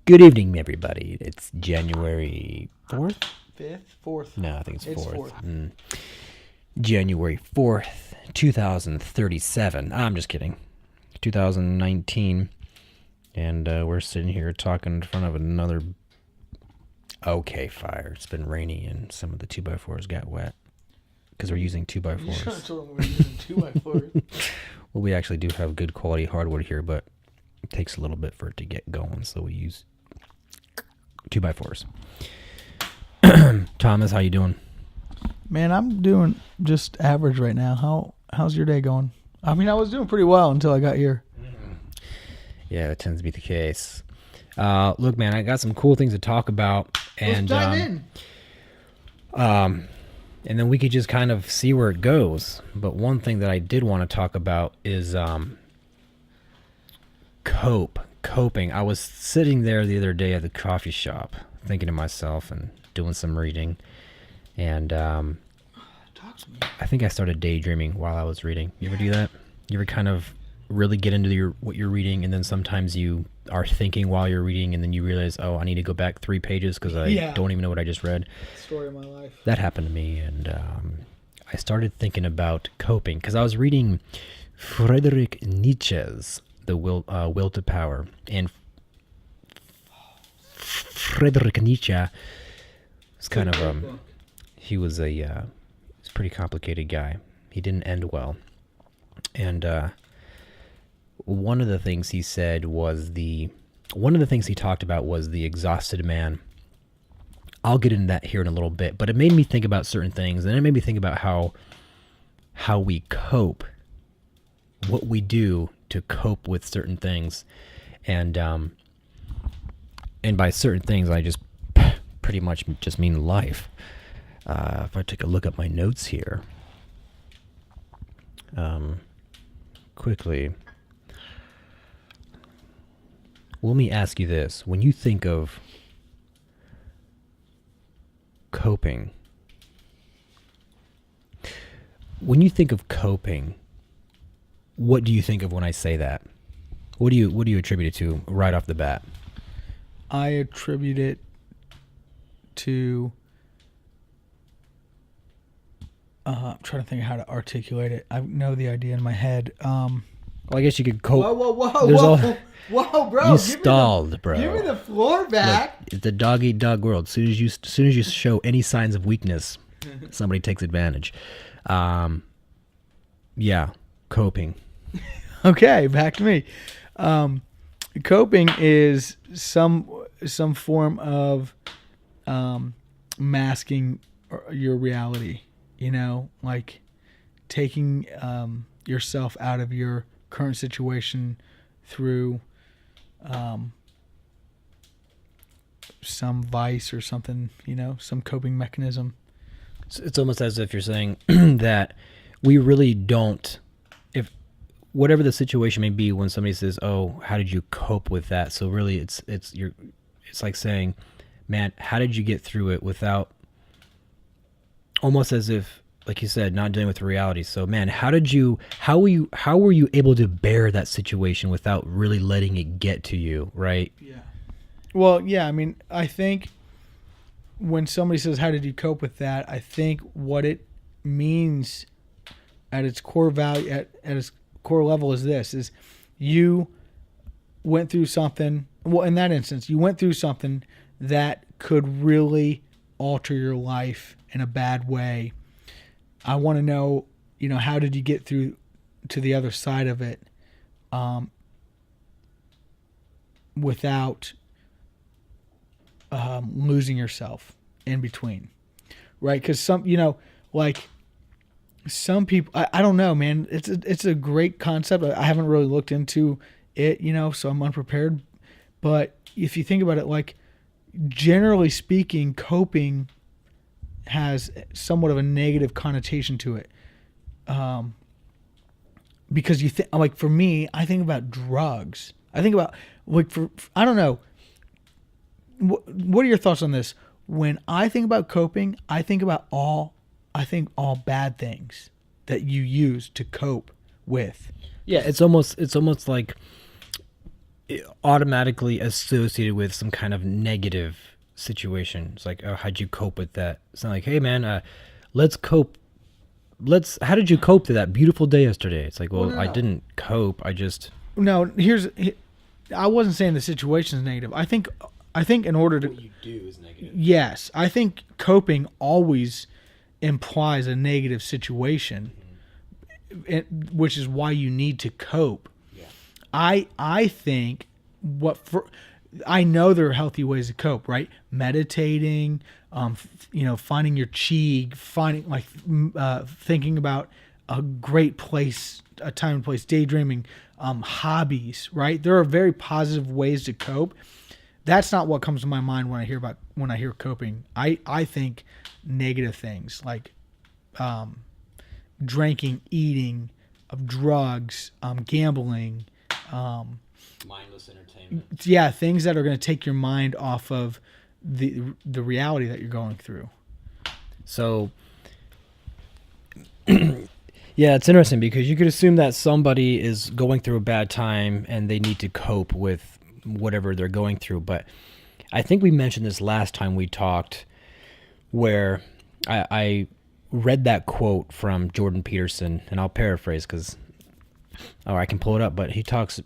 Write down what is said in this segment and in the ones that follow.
Good evening, everybody. It's January 4th? 5th? 4th. No, I think it's 4th. 4th. January 4th, 2037. I'm just kidding. 2019. And we're sitting here talking in front of another okay fire. It's been rainy and some of the 2x4s got wet. Because we're using 2x4s. You should have told them we're using 2x4s. Well, we actually do have good quality hardwood here, but it takes a little bit for it to get going, so we use 2x4s. Thomas, how you doing? Man, I'm doing just average right now. How's your day going? I mean, I was doing pretty well until I got here. Yeah, that tends to be the case. Look, man, I got some cool things to talk about, and Let's dive in. And then we could just kind of see where it goes. But one thing that I did want to talk about is coping. I was sitting there the other day at the coffee shop, thinking to myself and doing some reading, and Talk to me. I think I started daydreaming while I was reading. You ever do that? You ever kind of really get into what you're reading, and then sometimes you are thinking while you're reading, and then you realize, oh, I need to go back 3 pages because I don't even know what I just read. Story of my life. That happened to me, and I started thinking about coping because I was reading Friedrich Nietzsche's The Will to Power, and Friedrich Nietzsche was kind of he was a pretty complicated guy. He didn't end well, and one of the things he said was one of the things he talked about was the exhausted man. I'll get into that here in a little bit, but it made me think about certain things, and it made me think about how we cope, what we do to cope with certain things, and by certain things I just pretty much just mean life. If I take a look at my notes here, quickly, let me ask you this: when you think of coping, what do you think of when I say that? What do you attribute it to right off the bat? I attribute it to I'm trying to think of how to articulate it. I know the idea in my head. Well, I guess you could cope. Whoa, bro! You stalled, bro. Give me the floor back. Look, it's the dog eat dog world. As soon as you show any signs of weakness, somebody takes advantage. Yeah, coping. Okay, back to me. Coping is some form of masking your reality. You know, like taking yourself out of your current situation through some vice or something, you know, some coping mechanism. It's almost as if you're saying that we really don't, if whatever the situation may be, when somebody says, "Oh, how did you cope with that?" So really, it's like saying, "Man, how did you get through it without?" Almost as if, like you said, not dealing with reality. So, man, how were you able to bear that situation without really letting it get to you, right? Yeah. Well, yeah, I mean, I think when somebody says, "How did you cope with that?" I think what it means at its core value, at its core level is this, is you went through something, well, in that instance, you went through something that could really alter your life in a bad way. I want to know, you know, how did you get through to the other side of it without losing yourself in between, right? Because some people, I don't know, man. It's a great concept. I haven't really looked into it, you know, so I'm unprepared. But if you think about it, like, generally speaking, coping has somewhat of a negative connotation to it. Because you think, like, for me, I think about drugs. I think about, like, I don't know. What are your thoughts on this? When I think about coping, I think all bad things that you use to cope with. Yeah, it's almost like automatically associated with some kind of negative situation. It's like, oh, how'd you cope with that? It's not like, hey man, let's cope. How did you cope to that beautiful day yesterday? It's like, well, no, I no. didn't cope. I just, No, I wasn't saying the situation is negative. I think in order to, what you do is negative. yes, I think coping always implies a negative situation, which is why you need to cope. Yeah. I think I know there are healthy ways to cope, right? Meditating, finding your chi, thinking about a great place, a time and place, daydreaming, hobbies, right? There are very positive ways to cope. That's not what comes to my mind when I hear coping. I think negative things like drinking, eating, of drugs, gambling, Mindless entertainment. yeah, things that are going to take your mind off of the reality that you're going through. So, yeah, it's interesting because you could assume that somebody is going through a bad time and they need to cope with whatever they're going through. But I think we mentioned this last time we talked, where I read that quote from Jordan Peterson, and I'll paraphrase or I can pull it up, but he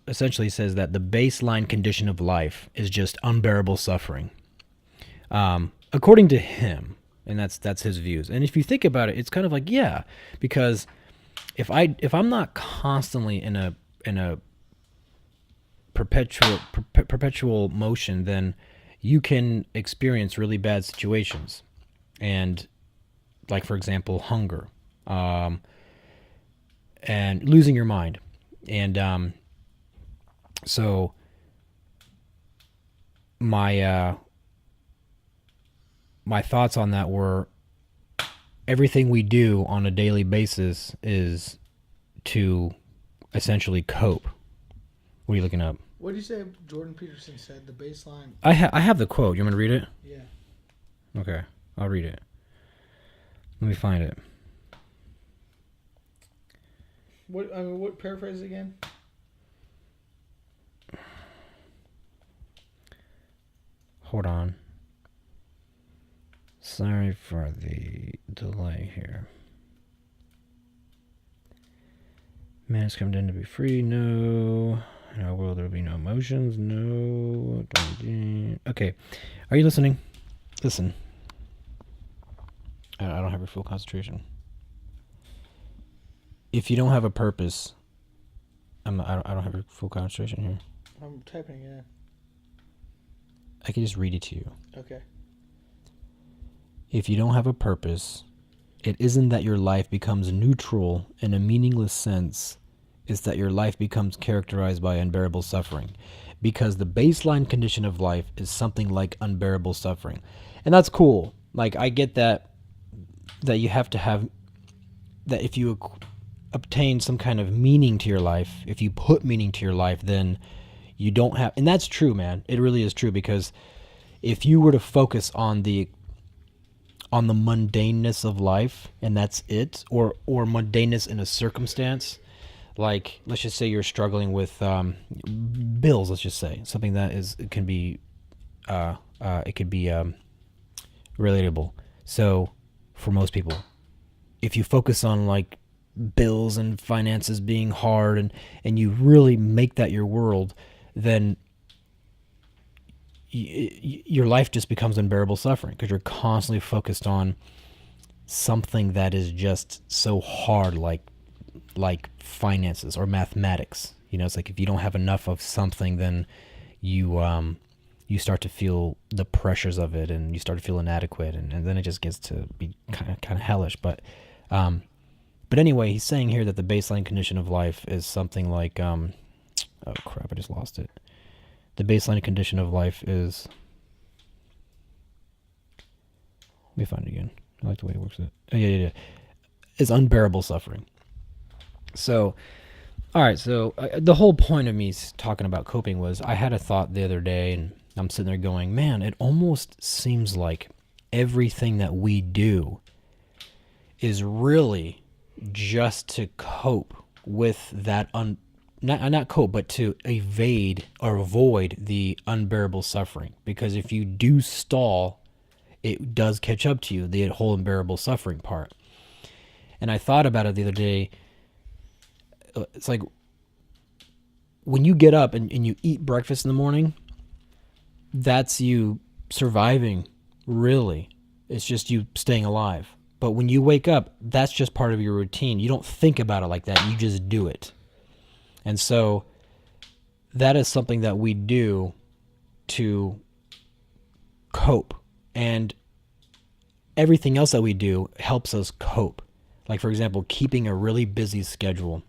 essentially says that the baseline condition of life is just unbearable suffering. According to him, and that's his views. And if you think about it, it's kind of like, yeah, because if I'm not constantly in a perpetual motion, then you can experience really bad situations. And like, for example, hunger, and losing your mind. And so my thoughts on that were, everything we do on a daily basis is to essentially cope. What are you looking up? What did you say Jordan Peterson said? The baseline? I have the quote. You want me to read it? Yeah. Okay, I'll read it. Let me find it. What paraphrase again? Hold on. Sorry for the delay here. Man is coming in to be free. No. In our world, there will be no emotions. No. Okay. Are you listening? Listen. I don't have your full concentration. If you don't have a purpose, I don't have your full concentration here. I'm typing it in. I can just read it to you. Okay. If you don't have a purpose, it isn't that your life becomes neutral in a meaningless sense. It's that your life becomes characterized by unbearable suffering. Because the baseline condition of life is something like unbearable suffering. And that's cool. Like, I get that you have to have, that if you obtain some kind of meaning to your life, if you put meaning to your life, then you don't have, and that's true, man. It really is true, because if you were to focus on the mundaneness of life, and that's it, or mundaneness in a circumstance, like, let's just say you're struggling with bills, let's just say, something that can be relatable. So for most people, if you focus on like bills and finances being hard, and you really make that your world, then your life just becomes unbearable suffering, because you're constantly focused on something that is just so hard, like finances or mathematics. You know, it's like if you don't have enough of something, then you start to feel the pressures of it, and you start to feel inadequate, and then it just gets to be kind of hellish. But anyway, he's saying here that the baseline condition of life is something like oh crap, I just lost it. The baseline condition of life is, let me find it again. I like the way it works. Oh, yeah. It's unbearable suffering. So, all right. So the whole point of me talking about coping was, I had a thought the other day, and I'm sitting there going, man, it almost seems like everything that we do is really just to cope with that not cope, but to evade or avoid the unbearable suffering. Because if you do stall, it does catch up to you, the whole unbearable suffering part. And I thought about it the other day. It's like when you get up and you eat breakfast in the morning, that's you surviving, really. It's just you staying alive. But when you wake up, that's just part of your routine. You don't think about it like that. You just do it. And so that is something that we do to cope. And everything else that we do helps us cope. Like, for example, keeping a really busy schedule.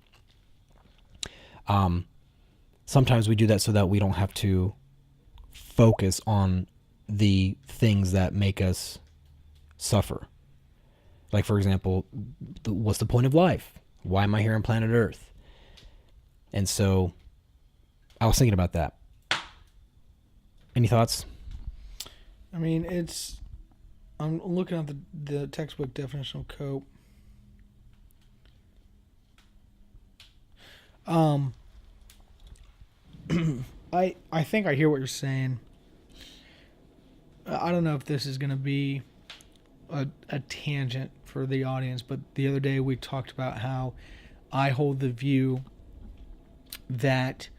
Sometimes we do that so that we don't have to focus on the things that make us suffer. Like, for example, what's the point of life? Why am I here on planet Earth? And so I was thinking about that. Any thoughts? I mean, I'm looking at the textbook definition of cope. I think I hear what you're saying. I don't know if this is going to be a tangent for the audience, but the other day we talked about how I hold the view that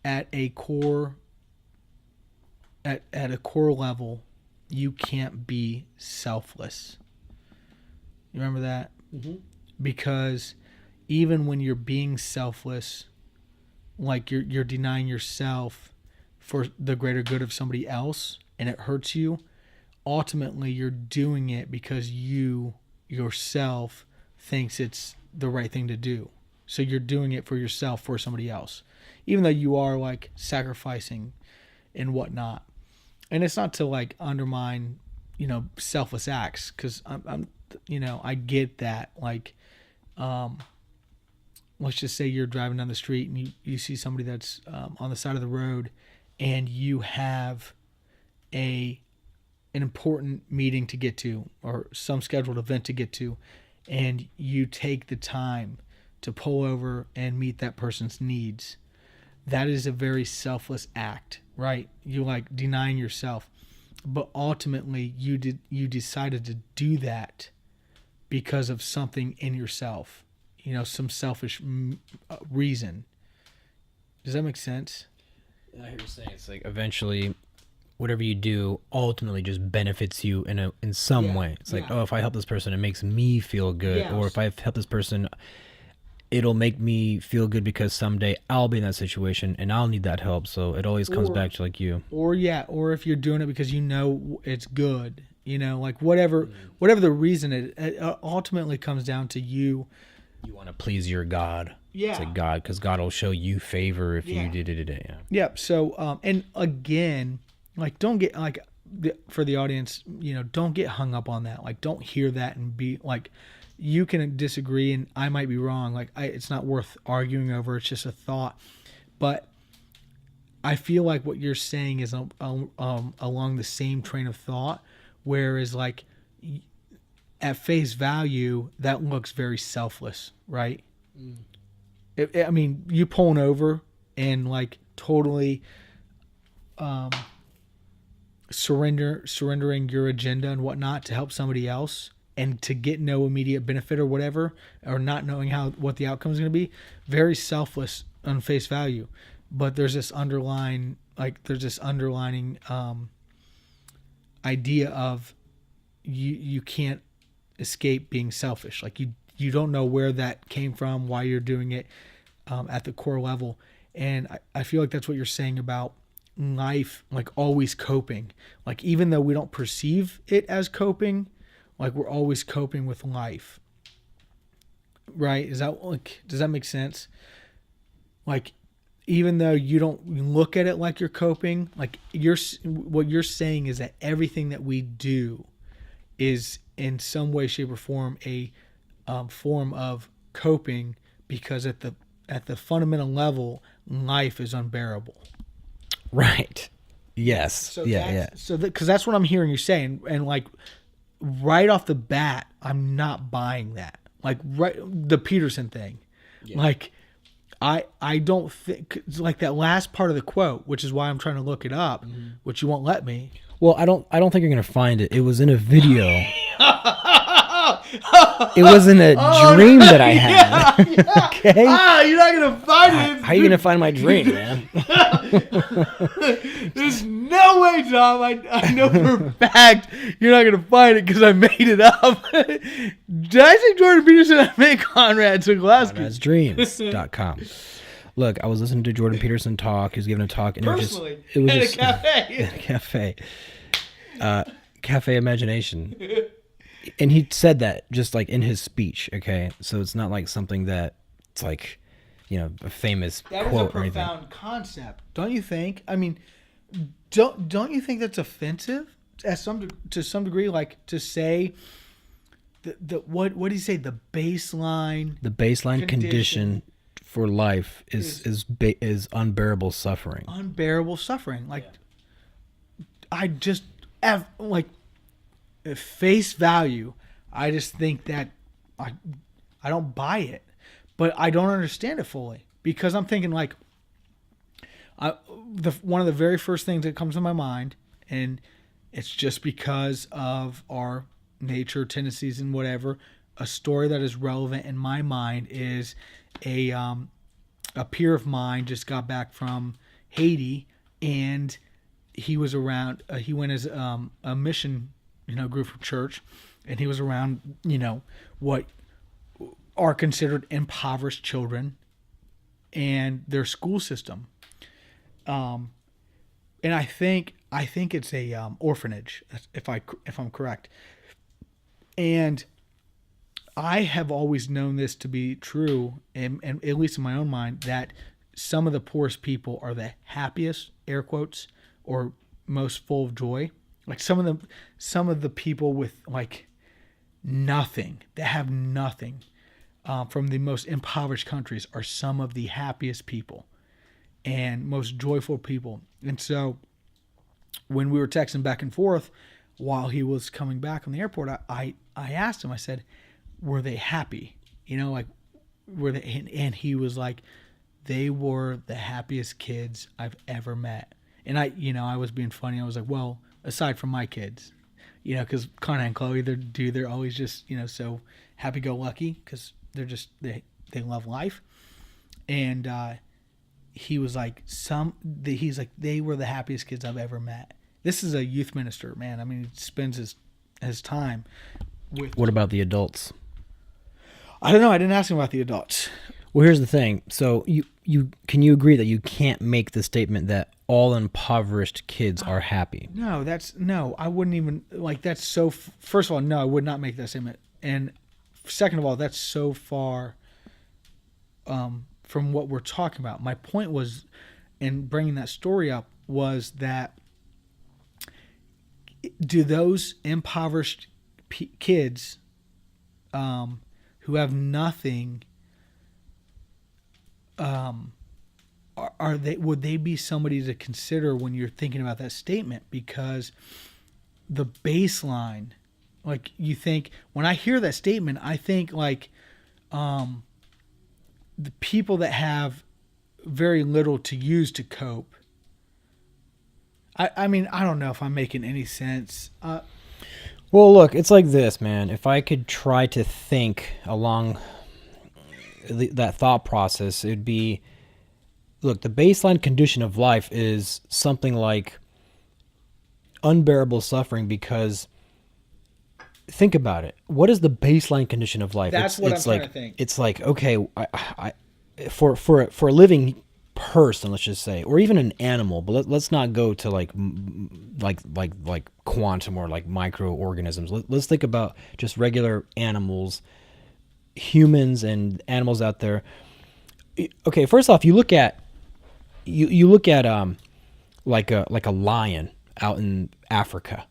at a core level, you can't be selfless. You remember that? Mm-hmm. Because even when you're being selfless, like you're denying yourself for the greater good of somebody else, and it hurts you, ultimately you're doing it because you yourself thinks it's the right thing to do. So you're doing it for yourself, for somebody else, even though you are like sacrificing and whatnot. And it's not to like undermine, selfless acts, because I'm I get that. Like, let's just say you're driving down the street and you see somebody that's on the side of the road, and you have an important meeting to get to or some scheduled event to get to, and you take the time to pull over and meet that person's needs. That is a very selfless act, right? You like denying yourself, but ultimately you decided to do that because of something in yourself, some selfish reason. Does that make sense? I hear you saying it's like eventually whatever you do ultimately just benefits you in some way. It's like, if I help this person, it makes me feel good. Or if I help this person, it'll make me feel good because someday I'll be in that situation and I'll need that help. So it always comes back to like you. Or if you're doing it because it's good, like whatever the reason, it ultimately comes down to you. You want to please your God. Yeah. It's like God, because God will show you favor if you did it. Yeah. Yep. So, and again, like, don't get like for the audience, don't get hung up on that. Like, don't hear that and be like, you can disagree and I might be wrong. Like, it's not worth arguing over. It's just a thought. But I feel like what you're saying is along the same train of thought, whereas like at face value, that looks very selfless, right? I mean, you pulling over and like totally surrendering your agenda and whatnot to help somebody else and to get no immediate benefit or whatever, or not knowing what the outcome is going to be, very selfless on face value. But there's this underlying idea of you can't escape being selfish. Like you don't know where that came from, why you're doing it at the core level. And I feel like that's what you're saying about life, like always coping. Like even though we don't perceive it as coping, like we're always coping with life. Right? Does that make sense? Like even though you don't look at it like you're coping, like what you're saying is that everything that we do is in some way, shape, or form a form of coping, because at the fundamental level, life is unbearable. Right. Yes. So because that's what I'm hearing you saying, and like right off the bat, I'm not buying that. Like the Peterson thing, like I don't think like that last part of the quote, which is why I'm trying to look it up, which you won't let me. Well, I don't think you're gonna find it. It was in a video. It was in a dream that I had. Yeah. Okay. You're not gonna find it. How are you gonna find my dream, man? There's no way, Tom. I know for a fact you're not gonna find it because I made it up. Did I say Jordan Peterson? I made Conrad Zaglaski. ConradsDreams.com. Look, I was listening to Jordan Peterson talk. He was giving a talk, and Personally, it was in just a cafe. in a cafe. Cafe Imagination. And he said that just like in his speech, okay? So it's not like something that it's like, a famous That is a quote or anything. profound concept, don't you think? I mean, don't you think that's offensive to some degree? Like to say what do you say? The baseline condition for life is unbearable suffering. Unbearable suffering. Like I just have like at face value. I just think that I don't buy it, but I don't understand it fully because I'm thinking like one of the very first things that comes to my mind, and it's just because of our nature, tendencies, and whatever. A story that is relevant in my mind is a peer of mine just got back from Haiti, and he was around. He went as a mission, group from church, and he was around, what are considered impoverished children and their school system. And I think it's a orphanage, if I'm correct. And I have always known this to be true, and at least in my own mind, that some of the poorest people are the happiest, air quotes, or most full of joy. Like some of the people with like nothing, that have nothing, from the most impoverished countries are some of the happiest people and most joyful people. And so when we were texting back and forth while he was coming back from the airport, I asked him, I said, were they happy? Like, were they? And he was like, they were the happiest kids I've ever met. And I was being funny. I was like, well, aside from my kids, because Connor and Chloe, they're always just, so happy-go-lucky because they're just, they love life. And he was like, he's like, they were the happiest kids I've ever met. This is a youth minister, man. I mean, he spends his time with. What about the adults? I don't know. I didn't ask him about the adults. Well, here's the thing. So can you agree that you can't make the statement that all impoverished kids are happy? No, I wouldn't even like that's so first of all, no, I would not make that statement. And second of all, that's so far from what we're talking about. My point was in bringing that story up was that do those impoverished kids who have nothing would they be somebody to consider when you're thinking about that statement? Because the baseline, like you think when I hear that statement, I think like the people that have very little to use to cope. I mean, I don't know if I'm making any sense. Well, look, it's like this, man. If I could try to think along that thought process, it'd be, look, the baseline condition of life is something like unbearable suffering because think about it. What is the baseline condition of life? That's what I'm trying to think. It's like, okay, for a living person, let's just say, or even an animal, but let's not go to like quantum or like microorganisms. Let's think about just regular animals, humans and animals out there. Okay, first off, you look at like a lion out in Africa,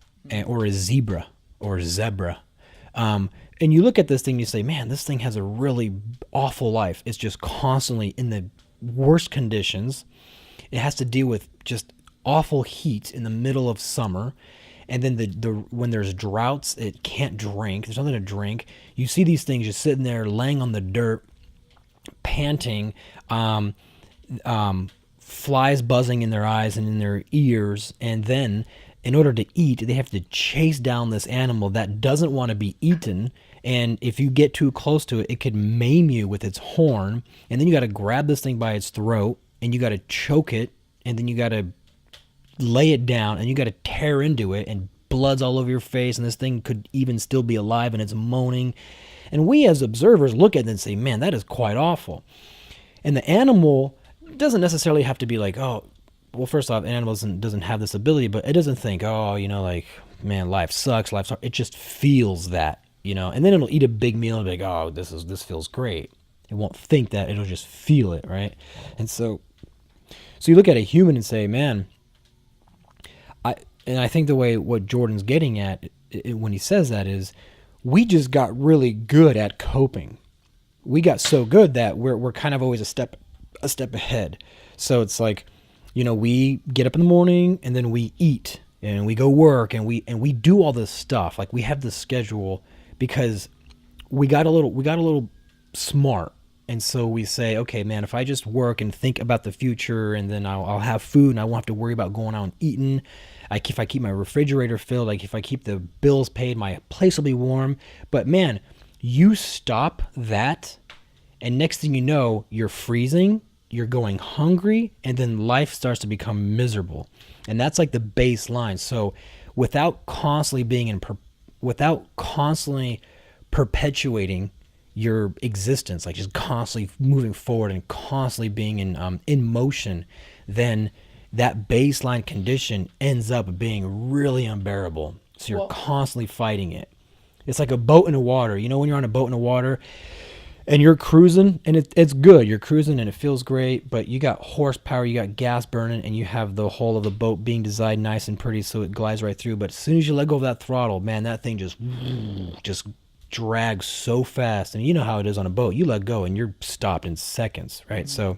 or a zebra, and you look at this thing and you say, man, this thing has a really awful life. It's just constantly in the worst conditions. It has to deal with just awful heat in the middle of summer, and then when there's droughts, it can't drink. There's nothing to drink. You see these things just sitting there laying on the dirt, panting, flies buzzing in their eyes and in their ears, and then in order to eat, they have to chase down this animal that doesn't want to be eaten. And if you get too close to it, it could maim you with its horn. And then you got to grab this thing by its throat, and you got to choke it, and then you got to lay it down, and you got to tear into it, and blood's all over your face, and this thing could even still be alive, and it's moaning. And we as observers look at it and say, man, that is quite awful. And the animal doesn't necessarily have to be like, oh, well, first off, an animal doesn't have this ability, but it doesn't think, oh, like, man, life sucks, life's hard. It just feels that, and then it'll eat a big meal and be like, oh, this feels great. It won't think that, it'll just feel it, right? And so you look at a human and say, man, I think the way what Jordan's getting at when he says that is, we just got really good at coping. We got so good that we're kind of always a step ahead. So it's like, we get up in the morning and then we eat and we go work and we do all this stuff. Like, we have this schedule because we got a little smart. And so we say, okay, man, if I just work and think about the future, and then I'll have food and I won't have to worry about going out and eating. If I keep my refrigerator filled, like if I keep the bills paid, my place will be warm. But man, you stop that, and next thing you know, you're freezing, you're going hungry, and then life starts to become miserable. And that's like the baseline. So without constantly perpetuating your existence, like just constantly moving forward and constantly being in motion, then that baseline condition ends up being really unbearable. So you're constantly fighting it. It's like a boat in the water. When you're on a boat in the water and you're cruising, and it's good. You're cruising and it feels great, but you got horsepower, you got gas burning, and you have the whole of the boat being designed nice and pretty so it glides right through. But as soon as you let go of that throttle, man, that thing just drags so fast. And you know how it is on a boat. You let go and you're stopped in seconds, right? Mm-hmm.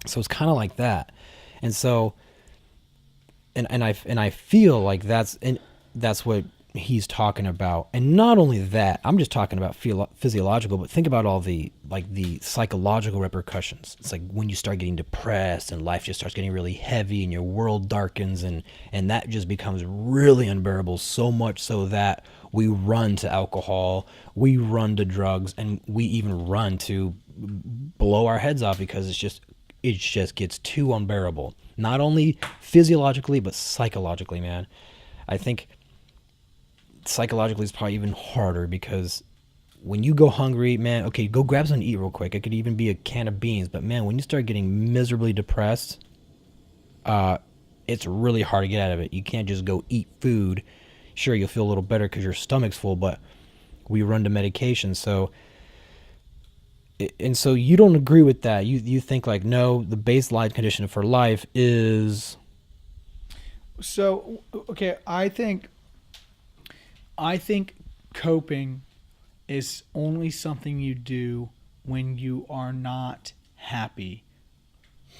So it's kind of like that. And so, and I feel like that's what he's talking about. And not only that, I'm just talking about physiological, but think about all the psychological repercussions. It's like when you start getting depressed and life just starts getting really heavy and your world darkens, and that just becomes really unbearable, so much so that we run to alcohol, we run to drugs, and we even run to blow our heads off because it just gets too unbearable. Not only physiologically, but psychologically, man. I think psychologically it's probably even harder because when you go hungry, man, okay, go grab something to eat real quick. It could even be a can of beans. But man, when you start getting miserably depressed, it's really hard to get out of it. You can't just go eat food. Sure, you'll feel a little better because your stomach's full, but we run to medication. So you don't agree with that. You think like, no, the baseline condition for life is. So, okay, I think coping is only something you do when you are not happy.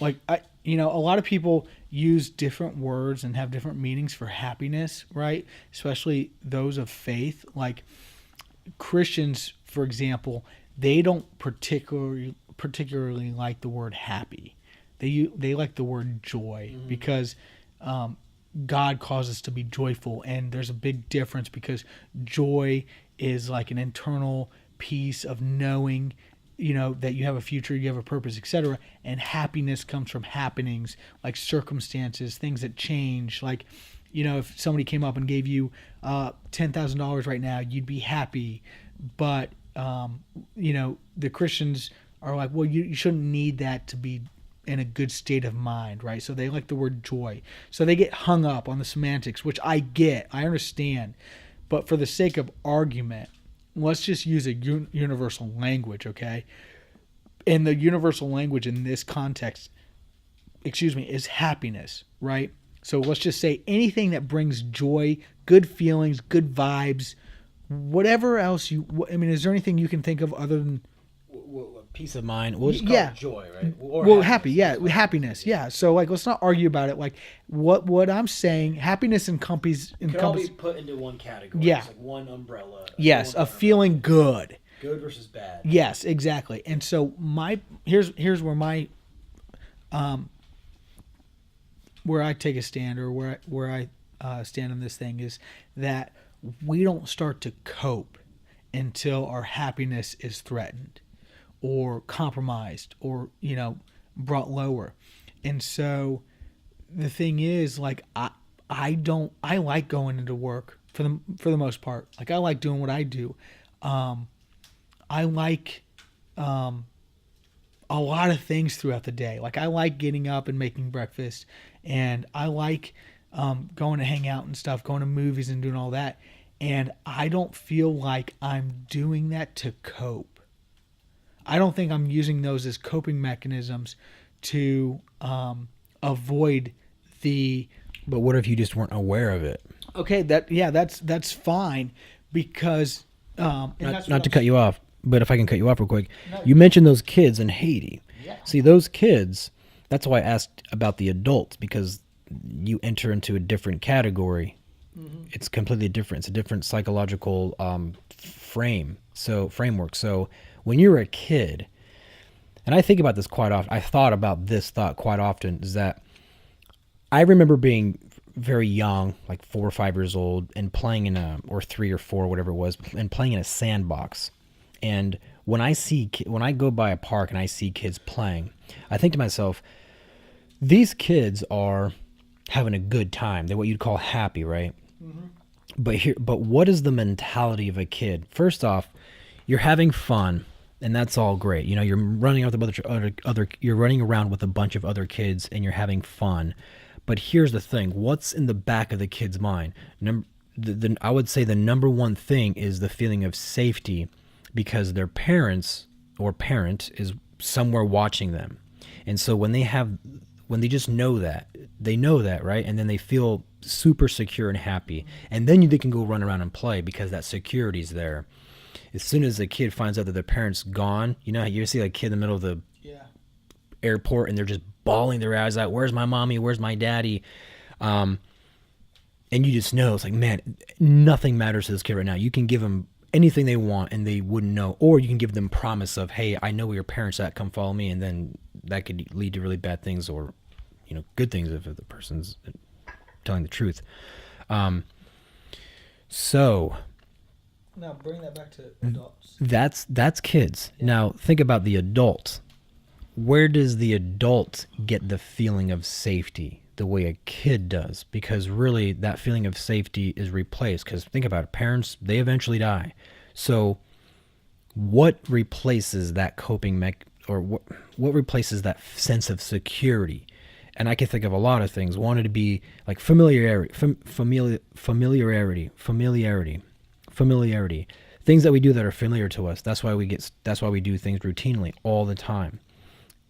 Like, a lot of people use different words and have different meanings for happiness, right? Especially those of faith. Like Christians, for example, they don't particularly like the word happy. They like the word joy, mm-hmm. because God calls us to be joyful, and there's a big difference because joy is like an internal peace of knowing, that you have a future, you have a purpose, etc. And happiness comes from happenings, like circumstances, things that change. Like, if somebody came up and gave you $10,000 right now, you'd be happy. But the Christians are like, well, you shouldn't need that to be in a good state of mind, right? So they like the word joy. So they get hung up on the semantics, which I understand. But for the sake of argument, let's just use a universal language, okay? And the universal language in this context, is happiness, right? So let's just say anything that brings joy, good feelings, good vibes, whatever else is there anything you can think of other than peace of mind? We'll just call it joy, right? Or happiness. Yeah. So let's not argue about it. Like what I'm saying, happiness encompasses can all be put into one category. Yeah. It's like one umbrella. Yes, of feeling good. Good versus bad. Yes, exactly. And so here's where my where I take a stand, or where I stand on this thing, is that we don't start to cope until our happiness is threatened or compromised, or brought lower. And so the thing is, like, I like going into work for the most part. Like, I like doing what I do. I like a lot of things throughout the day. Like, I like getting up and making breakfast, and I like going to hang out and stuff, going to movies and doing all that. And I don't feel like I'm doing that to cope. I don't think I'm using those as coping mechanisms to avoid the. But what if you just weren't aware of it? Okay, that's fine, because Not to cut you off, but if I can cut you off real quick, No, you mentioned those kids in Haiti. Yeah. See, those kids, that's why I asked about the adults, because you enter into a different category. Mm-hmm. It's completely different. It's a different psychological framework. So when you're a kid, and I think about this quite often, I thought about this thought quite often, is that I remember being very young, like 4 or 5 years old, and playing or 3 or 4, whatever it was, and playing in a sandbox. And when I go by a park and I see kids playing, I think to myself, these kids are having a good time. They're what you'd call happy, right? Mm-hmm. But what is the mentality of a kid? First off, you're having fun, and that's all great. You're running out with you're running around with a bunch of other kids, and you're having fun. But here's the thing: what's in the back of the kid's mind? I would say the number one thing is the feeling of safety, because their parents or parent is somewhere watching them. And so when they just know that, right? And then they feel super secure and happy. And then they can go run around and play because that security's there. As soon as the kid finds out that their parent's gone, you see a kid in the middle of the airport and they're just bawling their eyes out, where's my mommy, where's my daddy? And you just know, it's like, man, nothing matters to this kid right now. You can give them anything they want and they wouldn't know, or you can give them promise of, hey, I know where your parents at, come follow me. And then that could lead to really bad things, or good things if the person's telling the truth. So now bring that back to adults. That's kids. Yeah. Now think about the adult. Where does the adult get the feeling of safety the way a kid does? Because really that feeling of safety is replaced. Because think about it, parents, they eventually die. So what replaces that what replaces that sense of security? And I can think of a lot of things. Wanted to be like familiarity. Things that we do that are familiar to us. That's why we do things routinely all the time.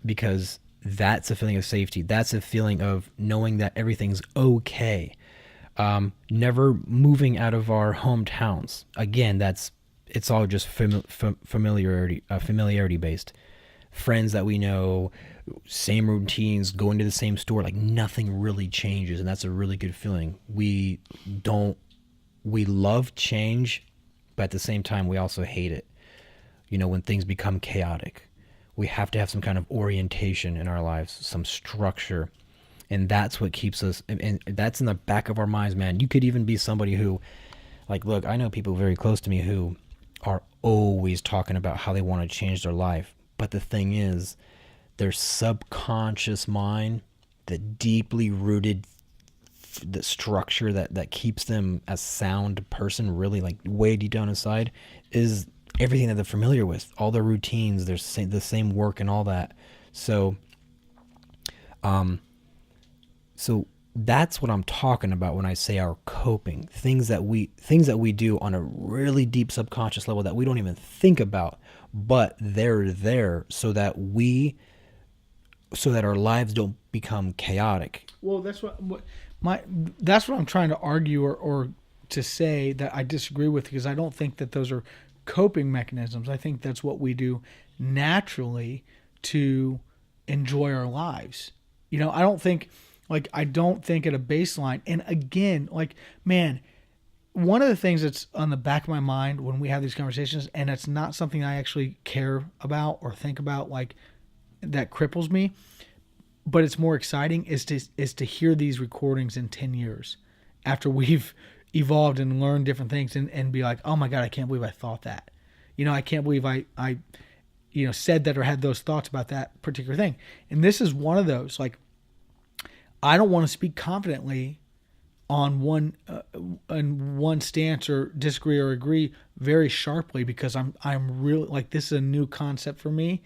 Because that's a feeling of safety. That's a feeling of knowing that everything's okay. Never moving out of our hometowns. Again, it's all just familiarity based. Friends that we know, same routines, going to the same store, like nothing really changes, and that's a really good feeling. We love change, but at the same time we also hate it. When things become chaotic, we have to have some kind of orientation in our lives, some structure, and that's what keeps us, and that's in the back of our minds, man. You could even be somebody who, like, look, I know people very close to me who are always talking about how they want to change their life. But the thing is, their subconscious mind, the deeply rooted the structure that keeps them a sound person, really, like way deep down inside, is everything that they're familiar with, all their routines, the same work and all that. So that's what I'm talking about when I say our coping, things that we do on a really deep subconscious level that we don't even think about, but they're there so that our lives don't become chaotic. Well, that's what I'm trying to argue or to say that I disagree with, because I don't think that those are coping mechanisms. I think that's what we do naturally to enjoy our lives. I don't think at a baseline. And again, like, man, one of the things that's on the back of my mind when we have these conversations, and it's not something I actually care about or think about, like that cripples me, but it's more exciting, is to hear these recordings in 10 years after we've evolved and learned different things, and be like, oh my God, I can't believe I thought that. I can't believe I said that or had those thoughts about that particular thing. And this is one of those, like, I don't want to speak confidently on one stance or disagree or agree very sharply, because I'm really, like, this is a new concept for me,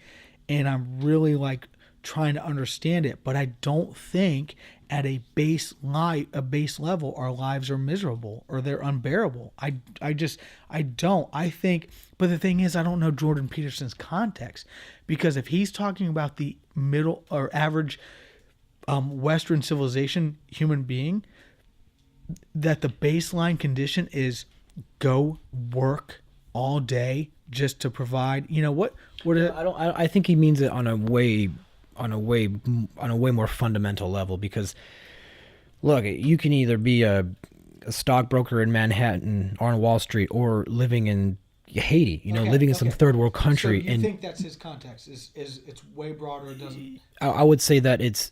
and I'm really, like, trying to understand it. But I don't think at a base level our lives are miserable or they're unbearable. I don't. I think, but the thing is, I don't know Jordan Peterson's context, because if he's talking about the middle or average Western civilization human being, that the baseline condition is go work all day just to provide. I think he means it on a way more fundamental level, because look, you can either be a stockbroker in Manhattan or on Wall Street, or living in Haiti, living in some third world country. So you think that's his context? Is it's way broader? It doesn't. I would say that it's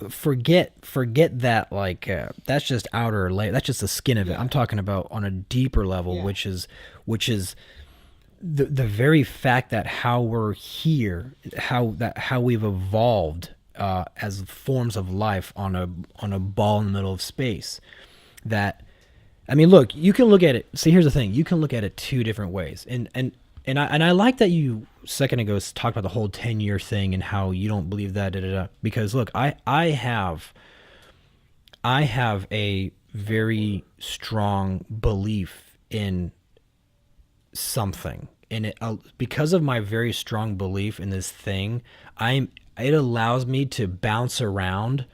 forget that, like, that's just outer layer. That's just the skin of it. I'm talking about on a deeper level, which is the very fact that how we're here, how we've evolved as forms of life on a ball in the middle of space. That, I mean, look, you can look at it. See, here's the thing: you can look at it two different ways, and I like that you a second ago talked about the whole 10-year thing and how you don't believe that. Because look, I have a very strong belief in something, and it because of my very strong belief in this thing, it allows me to bounce around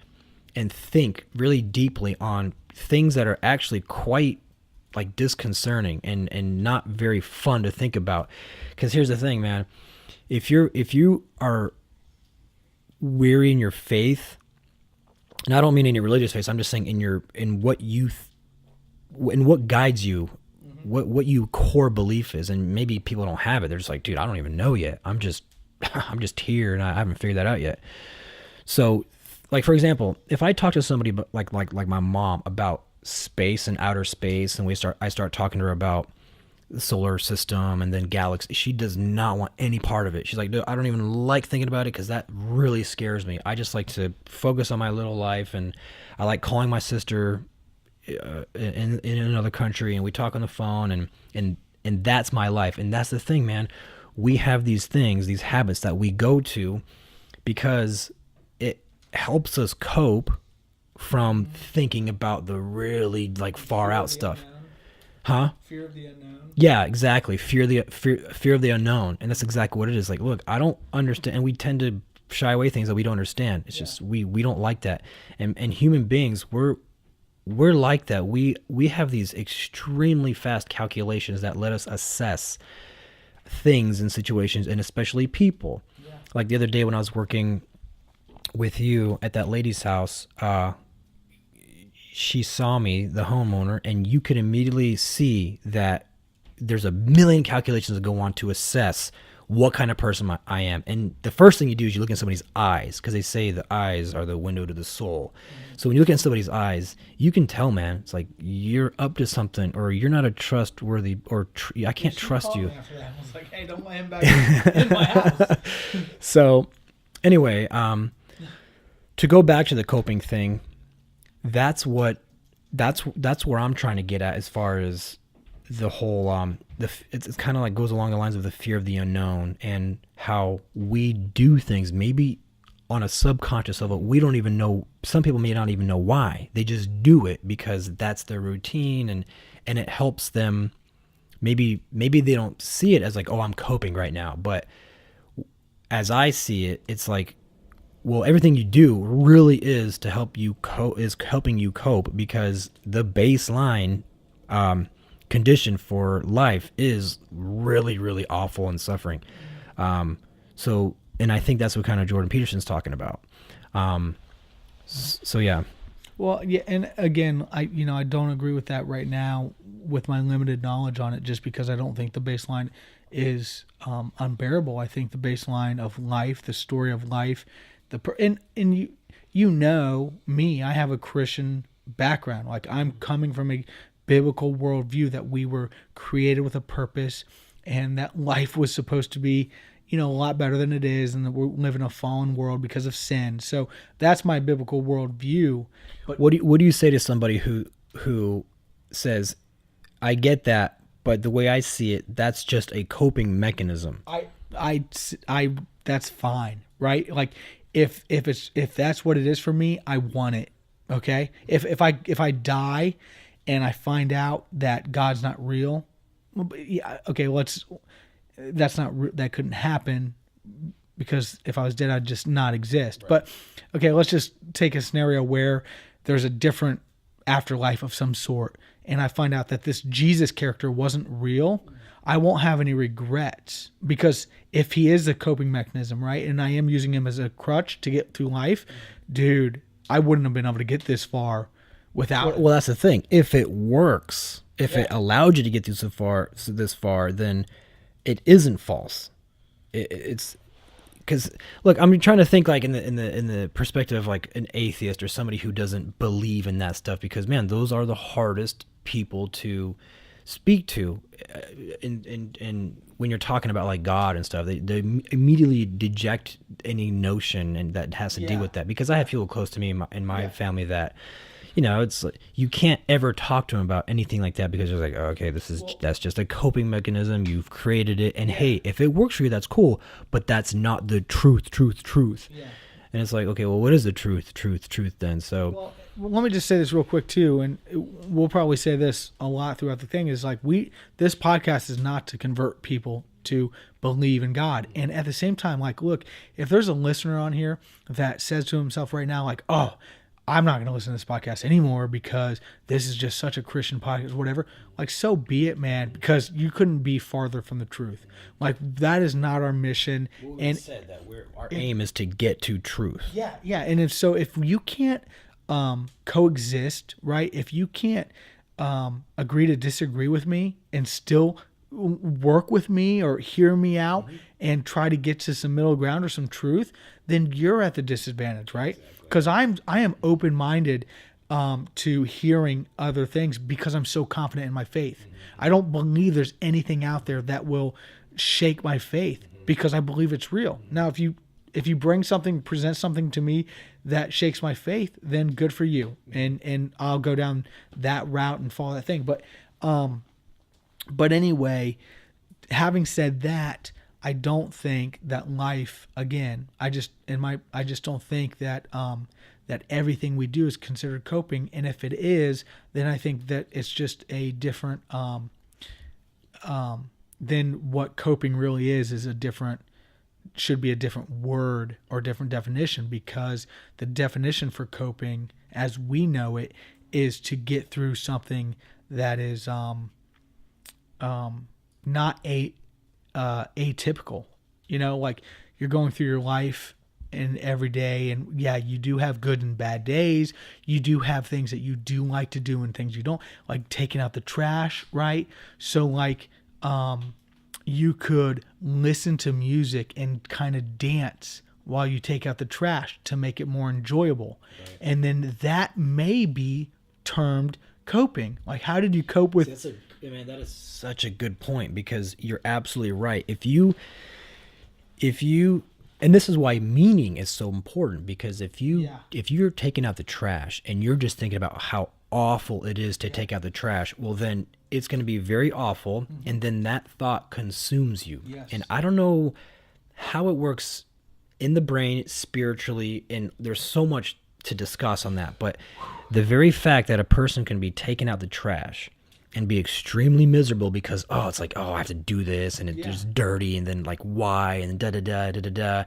and think really deeply on things that are actually quite, like, disconcerting and not very fun to think about. Because here's the thing, man, if you are weary in your faith, and I don't mean in your religious faith, I'm just saying in what guides you, what you core belief is. And maybe people don't have it. They're just like, dude, I don't even know yet. I'm just here, and I haven't figured that out yet. So, like, for example, if I talk to somebody like my mom about space and outer space, and I start talking to her about the solar system and then galaxy, she does not want any part of it. She's like, dude, I don't even like thinking about it because that really scares me. I just like to focus on my little life, and I like calling my sister in another country, and we talk on the phone, and that's my life. And that's the thing, man. We have these things, these habits that we go to because it helps us cope from thinking about the really, like, far out stuff. Huh? Fear of the unknown. Yeah, exactly. Fear of the unknown. And that's exactly what it is. Like, look, I don't understand, and we tend to shy away things that we don't understand. It's just we don't like that. And human beings, we're like that. We have these extremely fast calculations that let us assess things and situations, and especially people. Yeah. Like the other day when I was working with you at that lady's house, she saw me, the homeowner, and you could immediately see that there's a million calculations that go on to assess what kind of person I am. And the first thing you do is you look in somebody's eyes, because they say the eyes are the window to the soul. Mm-hmm. So when you look in somebody's eyes, you can tell, man, it's like you're up to something, or you're not a trustworthy, or I can't trust you. After that. I was like, hey, don't let him back in my house. So anyway, to go back to the coping thing, that's where I'm trying to get at, as far as the whole it's kind of like goes along the lines of the fear of the unknown, and how we do things maybe on a subconscious level. We don't even know, some people may not even know why. They just do it because that's their routine, and it helps them. Maybe they don't see it as like, oh, I'm coping right now, but as I see it, it's like, well, everything you do really is to help you helping you cope, because the baseline condition for life is really, really awful and suffering. So, and I think that's what kind of Jordan Peterson's talking about. So yeah. Well, yeah, and again, I don't agree with that right now. with my limited knowledge on it, just because I don't think the baseline is unbearable. I think the baseline of life, the story of life, and you know me, I have a Christian background. Like, I'm coming from a biblical worldview that we were created with a purpose, and that life was supposed to be, a lot better than it is, and that we live in a fallen world because of sin. So that's my biblical worldview. But What do you say to somebody who says, I get that, but the way I see it, that's just a coping mechanism? I that's fine, right? Like, if that's what it is for me, I want it. Okay. If I die and I find out that God's not real, yeah, okay, that couldn't happen, because if I was dead, I'd just not exist. Right. But okay, let's just take a scenario where there's a different afterlife of some sort, and I find out that this Jesus character wasn't real. I won't have any regrets, because if he is a coping mechanism, right, and I am using him as a crutch to get through life, dude, I wouldn't have been able to get this far without it. Well, that's the thing. If it works, if it allowed you to get through this far, then it isn't false. It's because, look, I'm trying to think like in the perspective of like an atheist or somebody who doesn't believe in that stuff, because man, those are the hardest people to speak to, and when you're talking about like God and stuff, they immediately deject any notion and that has to deal with that, because I have people close to me in my family that, it's like, you can't ever talk to them about anything like that, because it's like, oh, okay, that's just a coping mechanism. You've created it, and hey, if it works for you, that's cool, but that's not the truth. Yeah. And it's like, okay, well, what is the truth then? So, well, let me just say this real quick too, and we'll probably say this a lot throughout the thing, is like, this podcast is not to convert people to believe in God. And at the same time, like, look, if there's a listener on here that says to himself right now, like, oh, I'm not going to listen to this podcast anymore because this is just such a Christian podcast, whatever. Like, so be it, man, because you couldn't be farther from the truth. Like, that is not our mission. Well, we said that our aim is to get to truth. Yeah. And if you can't coexist, right? If you can't agree to disagree with me and still work with me or hear me out and try to get to some middle ground or some truth, then you're at the disadvantage, right? Because I am open-minded to hearing other things, because I'm so confident in my faith. I don't believe there's anything out there that will shake my faith, because I believe it's real. Now, if you present something to me that shakes my faith, then good for you, and I'll go down that route and follow that thing. But anyway, having said that, I don't think that life, again, I just don't think that that everything we do is considered coping. And if it is, then I think that it's just a different then what coping really is should be a different word or different definition, because the definition for coping as we know it is to get through something that is not atypical. Like, you're going through your life and every day, and yeah, you do have good and bad days. You do have things that you do like to do and things you don't, like taking out the trash, right? So like, you could listen to music and kind of dance while you take out the trash to make it more enjoyable. Right. And then that may be termed coping. Like, how did you cope with... that is such a good point, because you're absolutely right. If you, and this is why meaning is so important, because if you're taking out the trash and you're just thinking about how awful it is to take out the trash, well, then it's going to be very awful, and then that thought consumes you. Yes. And I don't know how it works in the brain spiritually, and there's so much to discuss on that, but the very fact that a person can be taking out the trash and be extremely miserable because, it's like, I have to do this, and it's just dirty, and then like, why, and da-da-da.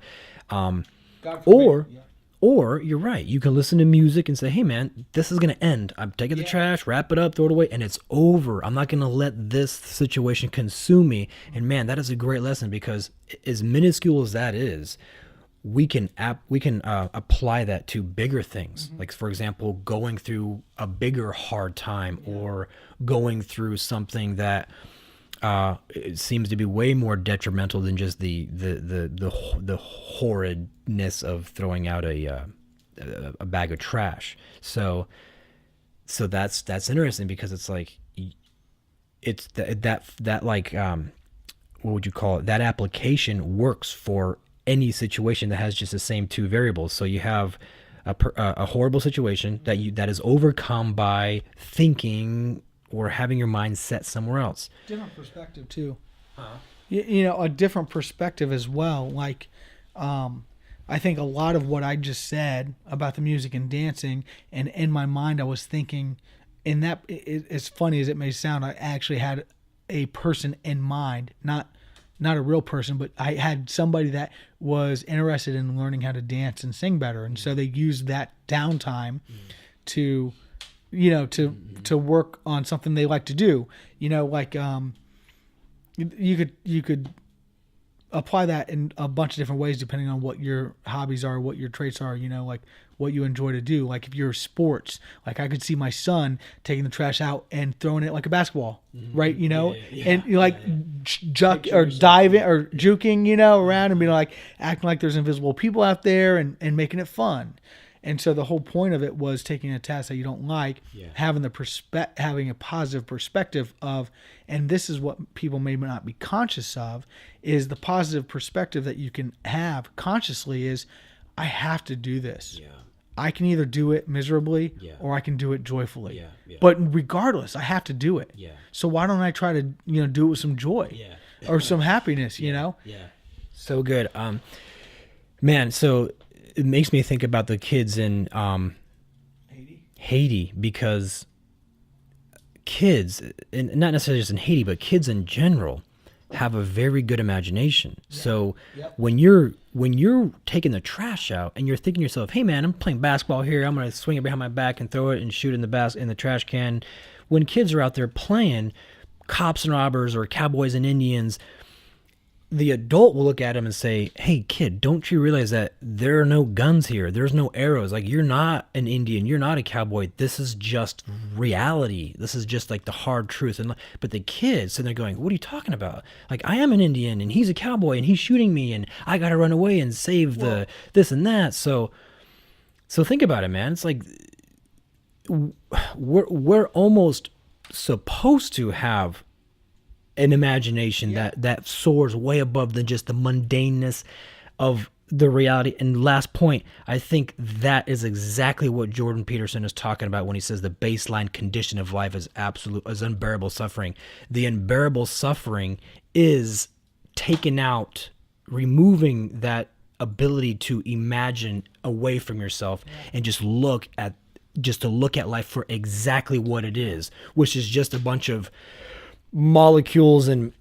Or you're right, you can listen to music and say, hey man, this is going to end. I'm taking the trash, wrap it up, throw it away, and it's over. I'm not going to let this situation consume me. And man, that is a great lesson, because as minuscule as that is, we can apply that to bigger things. Like, for example, going through a bigger hard time, or going through something that it seems to be way more detrimental than just the horridness of throwing out a bag of trash. So that's interesting, because it's like, it's that like, what would you call it? That application works for any situation that has just the same two variables. So you have a horrible situation that is overcome by thinking or having your mind set somewhere else. Different perspective too. You know, a different perspective as well. Like, I think a lot of what I just said about the music and dancing, and in my mind I was thinking, in that, as funny as it may sound, I actually had a person in mind, not a real person, but I had somebody that was interested in learning how to dance and sing better, and so they used that downtime to, you know, to work on something they like to do. You know, like, you could apply that in a bunch of different ways depending on what your hobbies are, what your traits are, you know, like what you enjoy to do. Like if you're sports, like I could see my son taking the trash out and throwing it like a basketball, right? You know, and you like juke or diving or juking, you know, around and being like acting like there's invisible people out there and making it fun. And so the whole point of it was taking a task that you don't like, having having a positive perspective of, and this is what people may not be conscious of, is the positive perspective that you can have consciously is, I have to do this. Yeah. I can either do it miserably or I can do it joyfully. But regardless, I have to do it. So why don't I try to, you know, do it with some joy or some happiness, you know? So good. Man, so it makes me think about the kids in Haiti, because kids, and not necessarily just in Haiti, but kids in general, have a very good imagination. So when you're taking the trash out and you're thinking to yourself, hey man, I'm playing basketball here, I'm going to swing it behind my back and throw it and shoot in the trash can. When kids are out there playing cops and robbers or cowboys and Indians, the adult will look at him and say, hey kid, don't you realize that there are no guns here? There's no arrows. Like, you're not an Indian. You're not a cowboy. This is just reality. This is just like the hard truth. But the kids, and they're going, what are you talking about? Like, I am an Indian and he's a cowboy and he's shooting me and I got to run away and save the this and that. So think about it, man. It's like, we're almost supposed to have an imagination that soars way above than just the mundaneness of the reality. And last point, I think that is exactly what Jordan Peterson is talking about when he says the baseline condition of life is unbearable suffering. The unbearable suffering is taken out, removing that ability to imagine away from yourself and just to look at life for exactly what it is, which is just a bunch of molecules and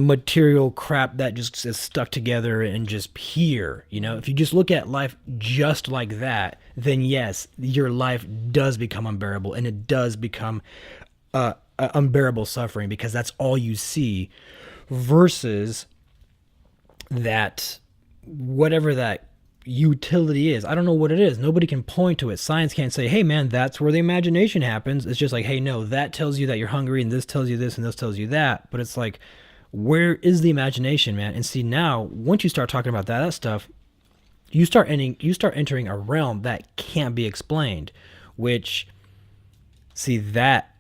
material crap that just is stuck together and just here. You know, if you just look at life just like that, then yes, your life does become unbearable, and it does become unbearable suffering, because that's all you see, versus that whatever that utility is. I don't know what it is. Nobody can point to it. Science can't say, hey man, that's where the imagination happens. It's just like, hey, no, that tells you that you're hungry, and this tells you this, and this tells you that. But it's like, where is the imagination, man? And see, now once you start talking about that stuff, you start entering a realm that can't be explained, which, see, that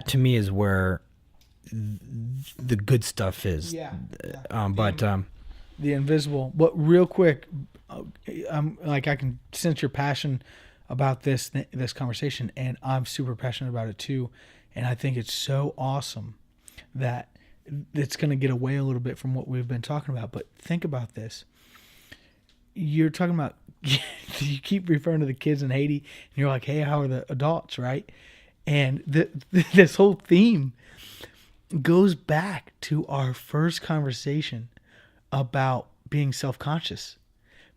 to me is where the good stuff is. The invisible. But real quick, like, I can sense your passion about this conversation, and I'm super passionate about it too. And I think it's so awesome that it's going to get away a little bit from what we've been talking about. But think about this. You're talking about, you keep referring to the kids in Haiti, and you're like, hey, how are the adults, right? And this whole theme goes back to our first conversation about being self-conscious,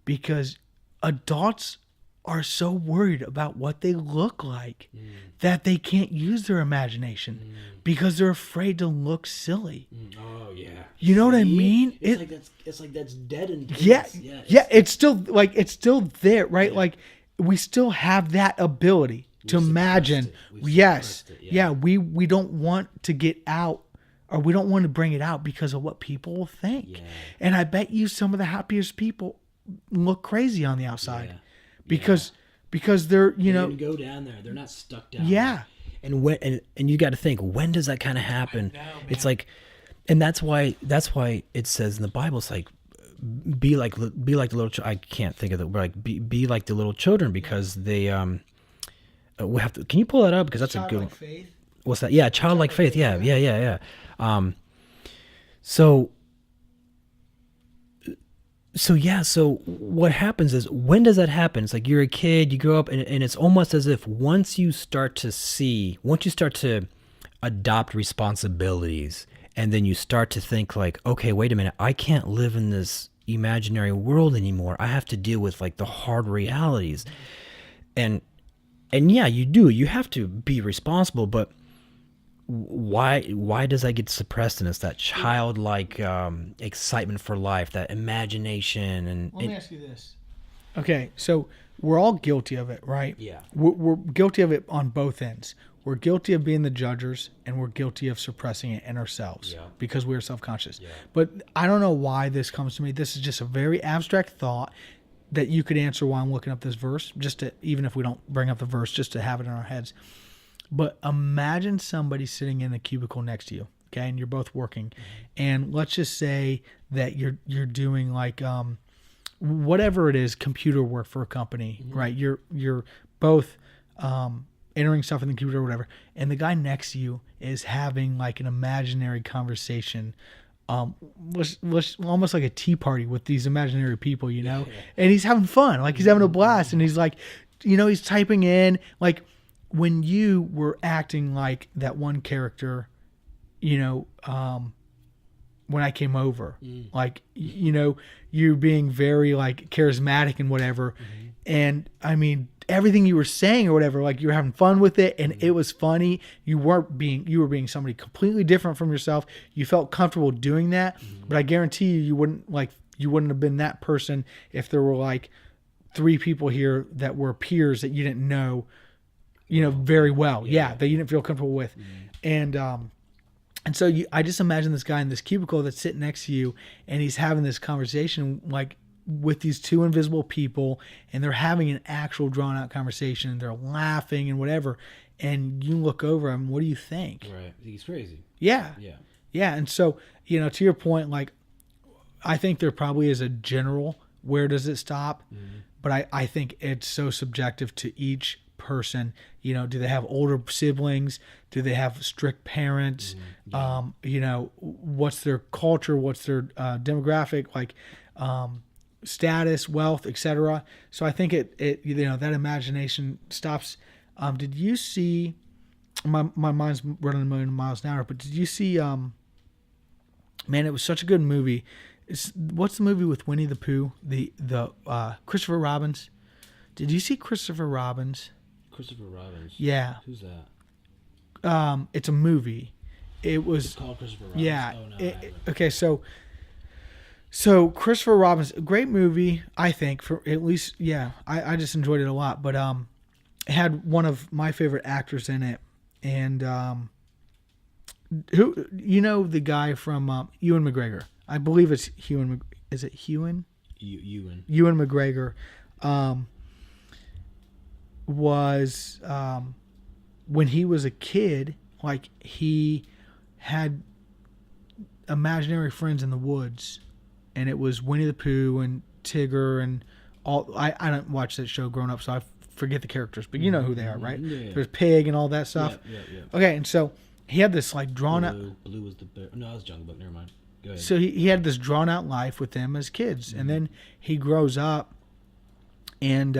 because adults are so worried about what they look like that they can't use their imagination because they're afraid to look silly. yeah. You know what I See? mean? It's like that's dead and Yeah, it's still there, right? Yeah. Like we still have that ability to suppressed imagine. it. We Yes, suppressed it, yeah. We don't want to get out, or we don't want to bring it out because of what people will think. Yeah. And I bet you some of the happiest people look crazy on the outside because they're They didn't go down there. They're not stuck down. yeah. And when and you got to think, when does that kind of happen? It's like, and that's why it says in the Bible, it's like, be like the little. I can't think of the word. Like be like the little children, because they we have to. Can you pull that up, because that's a good one. Faith. What's that? Yeah, childlike faith. Yeah. So what happens is, when does that happen? It's like you're a kid, you grow up, and it's almost as if once you start to adopt responsibilities, and then you start to think like, okay, wait a minute, I can't live in this imaginary world anymore. I have to deal with like the hard realities. And yeah, you do. You have to be responsible, but why does that get suppressed in us? That childlike excitement for life, that imagination, and Let me ask you this. Okay, so we're all guilty of it, right? Yeah. We're guilty of it on both ends. We're guilty of being the judges, and we're guilty of suppressing it in ourselves because we're self-conscious. Yeah. But I don't know why this comes to me. This is just a very abstract thought that you could answer while I'm looking up this verse, just to, even if we don't bring up the verse, just to have it in our heads. But imagine somebody sitting in the cubicle next to you, okay, and you're both working, and let's just say that you're doing like whatever it is, computer work for a company, right? You're both entering stuff in the computer or whatever, and the guy next to you is having like an imaginary conversation, almost like a tea party with these imaginary people, you know, and he's having fun, like he's having a blast, and he's like, you know, he's typing in like. When you were acting like that one character, you know, when I came over, like, you know, you being very like charismatic and whatever. And I mean, everything you were saying or whatever, like you were having fun with it and it was funny. You were being somebody completely different from yourself. You felt comfortable doing that, but I guarantee you wouldn't have been that person if there were like 3 people here that were peers that you didn't know, you know, very well. Yeah. That you didn't feel comfortable with. And so I just imagine this guy in this cubicle that's sitting next to you, and he's having this conversation like with these 2 invisible people, and they're having an actual drawn out conversation, and they're laughing and whatever. And you look over him, what do you think? Right. I think he's crazy. Yeah. Yeah. Yeah. And so, you know, to your point, like, I think there probably is a general, where does it stop? But I think it's so subjective to each person. You know, do they have older siblings? Do they have strict parents? You know, what's their culture? What's their demographic, like status, wealth, etc. So I think it you know, that imagination stops. Did you see, my mind's running a million miles an hour, but did you see man, it was such a good movie. What's the movie with Winnie the Pooh? The Christopher Robins. Did you see Christopher Robins? Christopher Robins. Yeah. Who's that? It's a movie. It's called Christopher Robins. Yeah. Oh, no, Okay, so Christopher Robins, great movie, I think, for at least, yeah. I just enjoyed it a lot, but it had one of my favorite actors in it, and who, you know, the guy from Ewan McGregor. I believe it's Ewan. Is it Ewan? Ewan. Ewan McGregor. Was when he was a kid, like he had imaginary friends in the woods, and it was Winnie the Pooh and Tigger and all. I don't watch that show growing up, so I forget the characters, but you know who they are, right? Yeah. There's Pig and all that stuff. Yeah. Okay, and so he had this like drawn out. Blue was the bear. No, that was Jungle Book. Never mind. Go ahead. So he had this drawn out life with them as kids, and then he grows up, and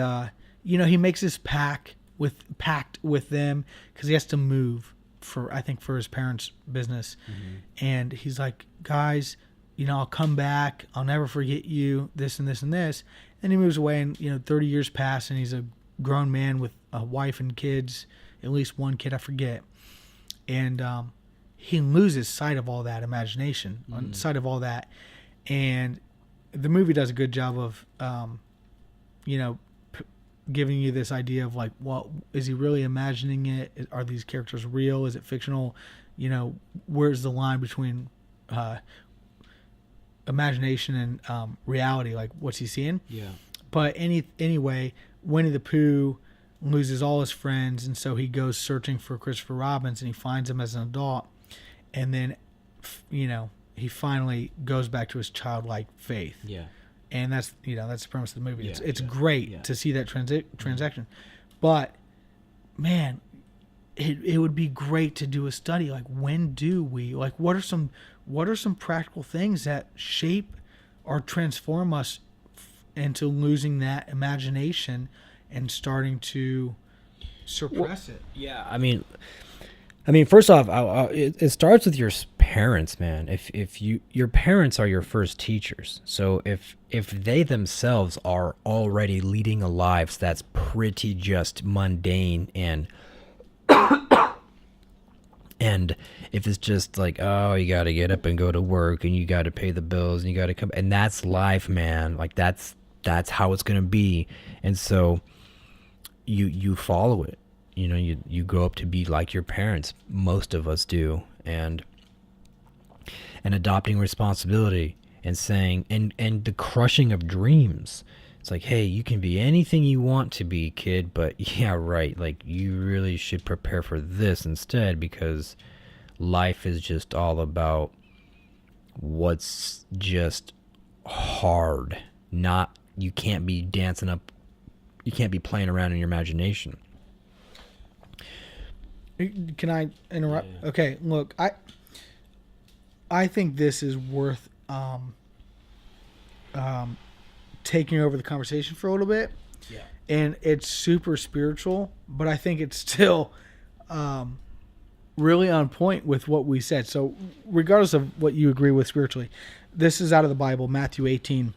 you know, he makes this pact with them because he has to move for his parents' business, and he's like, guys, you know, I'll come back, I'll never forget you, this and this and this. And he moves away, and you know, 30 years pass, and he's a grown man with a wife and kids, at least one kid, I forget. And he loses sight of all that imagination, on sight of all that, and the movie does a good job of, giving you this idea of like, well, is he really imagining it? Are these characters real? Is it fictional? Where's the line between imagination and reality? Like, what's he seeing? Yeah. But anyway, Winnie the Pooh loses all his friends, and so he goes searching for Christopher Robin, and he finds him as an adult, and then, he finally goes back to his childlike faith. Yeah. And that's the premise of the movie. Yeah, It's great to see that transaction, but man, it would be great to do a study like, when do we, like, what are some practical things that shape or transform us into losing that imagination and starting to suppress it. Yeah, I mean, first off, it starts with your parents, man. If your parents are your first teachers, so if they themselves are already leading a life that's pretty just mundane and if it's just like, oh, you got to get up and go to work and you got to pay the bills and you got to come, and that's life, man. Like that's how it's gonna be, and so you follow it. You grow up to be like your parents. Most of us do, and adopting responsibility and saying and the crushing of dreams. It's like, hey, you can be anything you want to be, kid, but yeah, right. Like, you really should prepare for this instead, because life is just all about what's just hard. You can't be dancing up. You can't be playing around in your imagination. Can I interrupt? Yeah. Okay, look, I think this is worth taking over the conversation for a little bit. Yeah. And it's super spiritual, but I think it's still really on point with what we said. So regardless of what you agree with spiritually, this is out of the Bible, Matthew 18.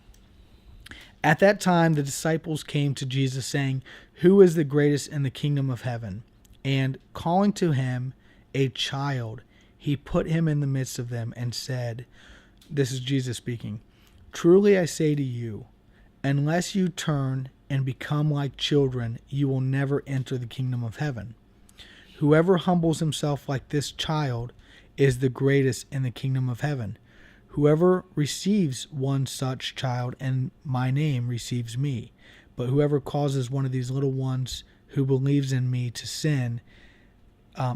At that time, the disciples came to Jesus saying, "Who is the greatest in the kingdom of heaven?" And calling to him a child, he put him in the midst of them and said, this is Jesus speaking, "Truly I say to you, unless you turn and become like children, you will never enter the kingdom of heaven. Whoever humbles himself like this child is the greatest in the kingdom of heaven. Whoever receives one such child in my name receives me. But whoever causes one of these little ones who believes in me to sin,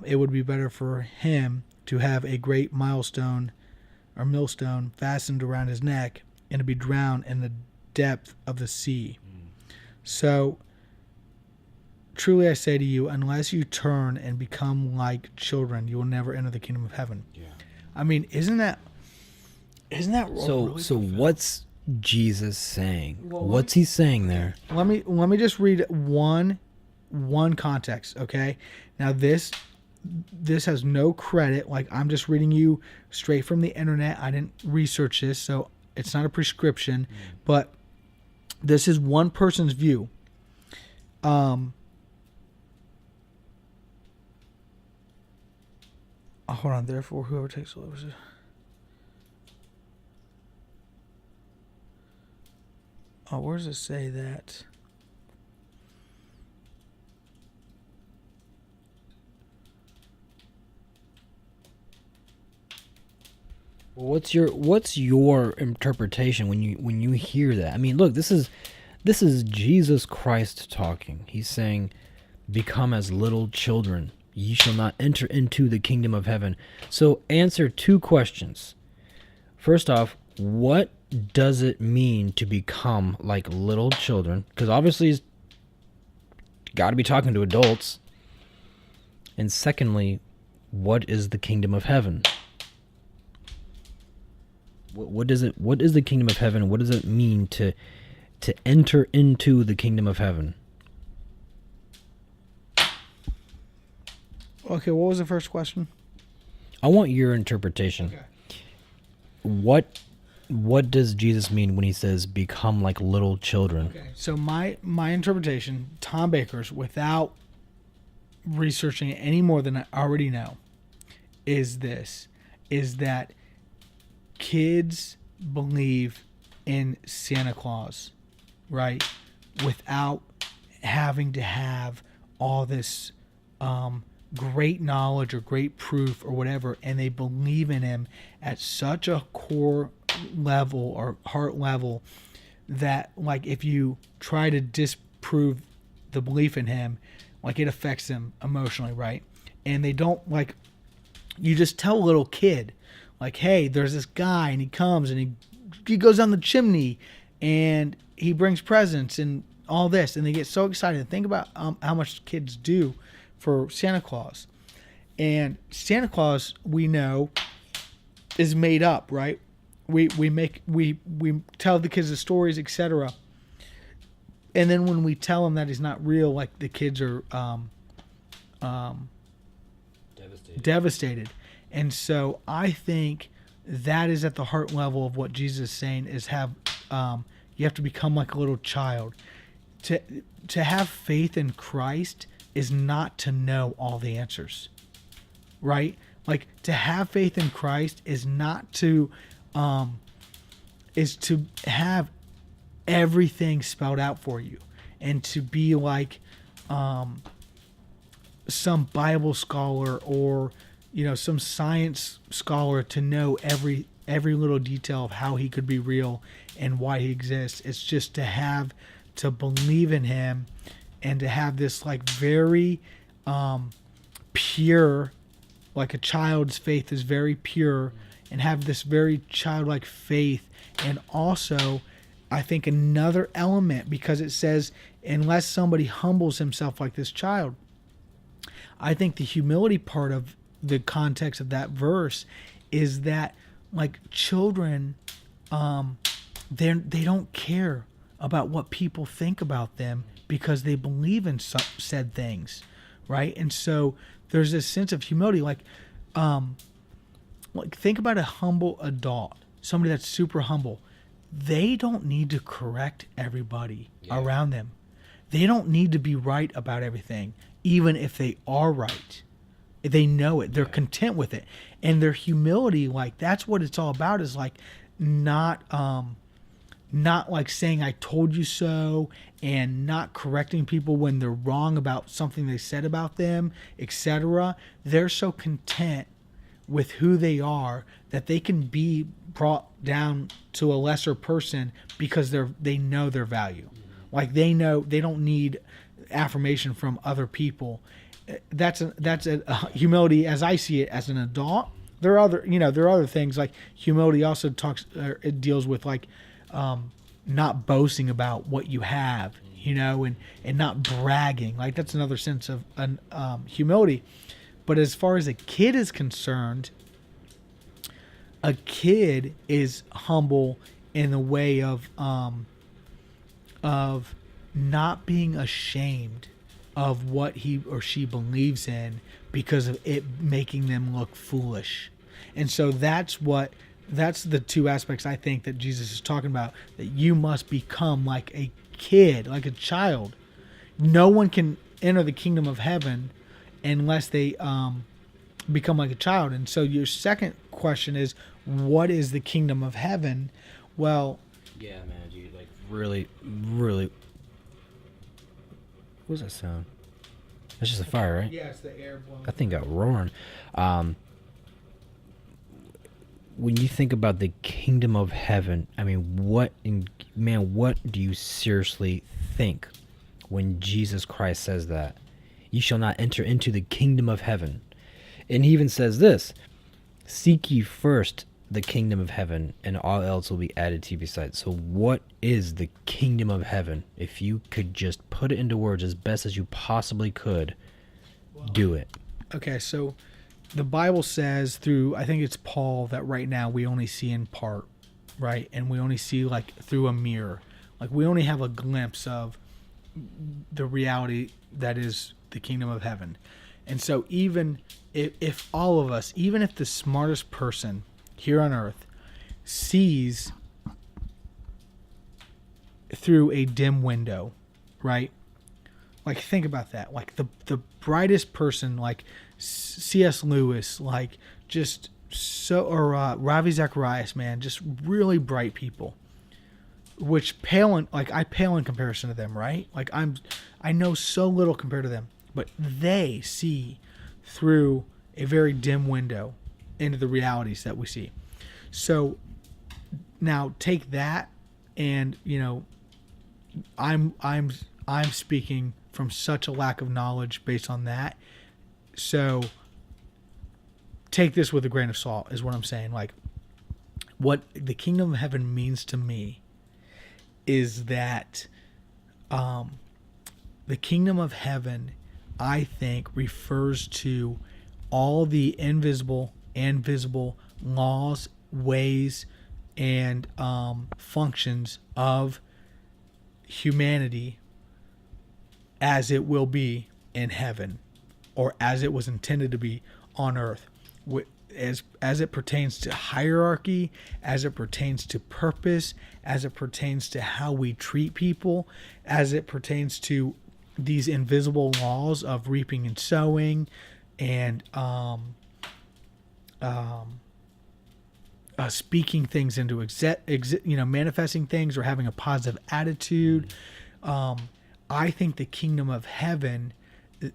it would be better for him to have a great millstone fastened around his neck and to be drowned in the depth of the sea. So, truly I say to you, unless you turn and become like children, you will never enter the kingdom of heaven." Yeah. I mean, isn't that So really so profound? what's Jesus saying? Well, What's he saying there? Let me just read one context, okay? Now this has no credit. Like, I'm just reading you straight from the internet. I didn't research this, so it's not a prescription, but this is one person's view. Hold on. Therefore, whoever takes the Lord's. Oh, where does it say that? Well, what's your interpretation when you hear that? I mean, look, this is Jesus Christ talking. He's saying, "Become as little children. Ye shall not enter into the kingdom of heaven." So answer two questions. First off, what does it mean to become like little children? Because obviously he's got to be talking to adults. And secondly, what is the kingdom of heaven? What is the kingdom of heaven? What does it mean to enter into the kingdom of heaven? Okay, what was the first question? I want your interpretation. Okay. What does Jesus mean when he says become like little children? Okay, so my interpretation, Tom Baker's, without researching it any more than I already know, is this, is that kids believe in Santa Claus, right? Without having to have all this great knowledge or great proof or whatever, and they believe in him at such a core level or heart level that, like, if you try to disprove the belief in him, like, it affects them emotionally, right? And they don't, like, you just tell a little kid, like, hey, there's this guy and he comes and he goes down the chimney and he brings presents and all this, and they get so excited. Think about how much kids do for Santa Claus. And Santa Claus, we know, is made up, right? We tell the kids the stories, etc. And then when we tell them that he's not real, like, the kids are devastated. And so I think that is at the heart level of what Jesus is saying, is you have to become like a little child. To have faith in Christ is not to know all the answers, right? Like, to have faith in Christ is not to is to have everything spelled out for you, and to be like some Bible scholar or some science scholar to know every little detail of how he could be real and why he exists. It's just to believe in him and to have this, like, very pure, like a child's faith is very pure, and have this very childlike faith. And also, I think another element, because it says, unless somebody humbles himself like this child, I think the humility part of the context of that verse is that, like, children, they don't care about what people think about them because they believe in said things, right? And so there's this sense of humility, like think about a humble adult, somebody that's super humble. They don't need to correct everybody around them. They don't need to be right about everything, even if they are right. They know it. They're content with it. And their humility, like, that's what it's all about, is like not like saying I told you so, and not correcting people when they're wrong about something they said about them, etc. They're so content with who they are that they can be brought down to a lesser person because they know their value. Like, they know they don't need affirmation from other people. That's a humility as I see it as an adult. There are other things, like humility also it deals with, like, not boasting about what you have, and not bragging. Like, that's another sense of humility. But as far as a kid is concerned, a kid is humble in the way of not being ashamed of what he or she believes in because of it making them look foolish. And so that's the two aspects I think that Jesus is talking about, that you must become like a kid, like a child. No one can enter the kingdom of heaven unless they become like a child. And so your second question is, what is the kingdom of heaven? Well, yeah, man, dude, like, Really, really. What was that sound? That's just a fire, right? yeah, it's the air blowing. That thing got roaring. When you think about the kingdom of heaven, I mean, what do you seriously think when Jesus Christ says that? You shall not enter into the kingdom of heaven. And he even says this: seek ye first the kingdom of heaven, and all else will be added to you besides. So what is the kingdom of heaven? If you could just put it into words as best as you possibly could, do it. Okay, so the Bible says through, I think it's Paul, that right now we only see in part, right? And we only see, like, through a mirror. Like, we only have a glimpse of the reality that is the kingdom of heaven. And so even if all of us, even if the smartest person here on earth sees through a dim window, right? Like, think about that. Like, the brightest person, like C.S. Lewis, like just so, or Ravi Zacharias, man, just really bright people, which pale in, like I pale in comparison to them, right? Like I know so little compared to them, but they see through a very dim window into the realities that we see. So now take that, and I'm speaking from such a lack of knowledge based on that. So take this with a grain of salt is what I'm saying. Like, what the kingdom of heaven means to me is that the kingdom of heaven, I think, refers to all the invisible and visible laws, ways, and functions of humanity as it will be in heaven, or as it was intended to be on earth, as it pertains to hierarchy, as it pertains to purpose, as it pertains to how we treat people, as it pertains to these invisible laws of reaping and sowing, and speaking things into manifesting things, or having a positive attitude. I think the kingdom of heaven,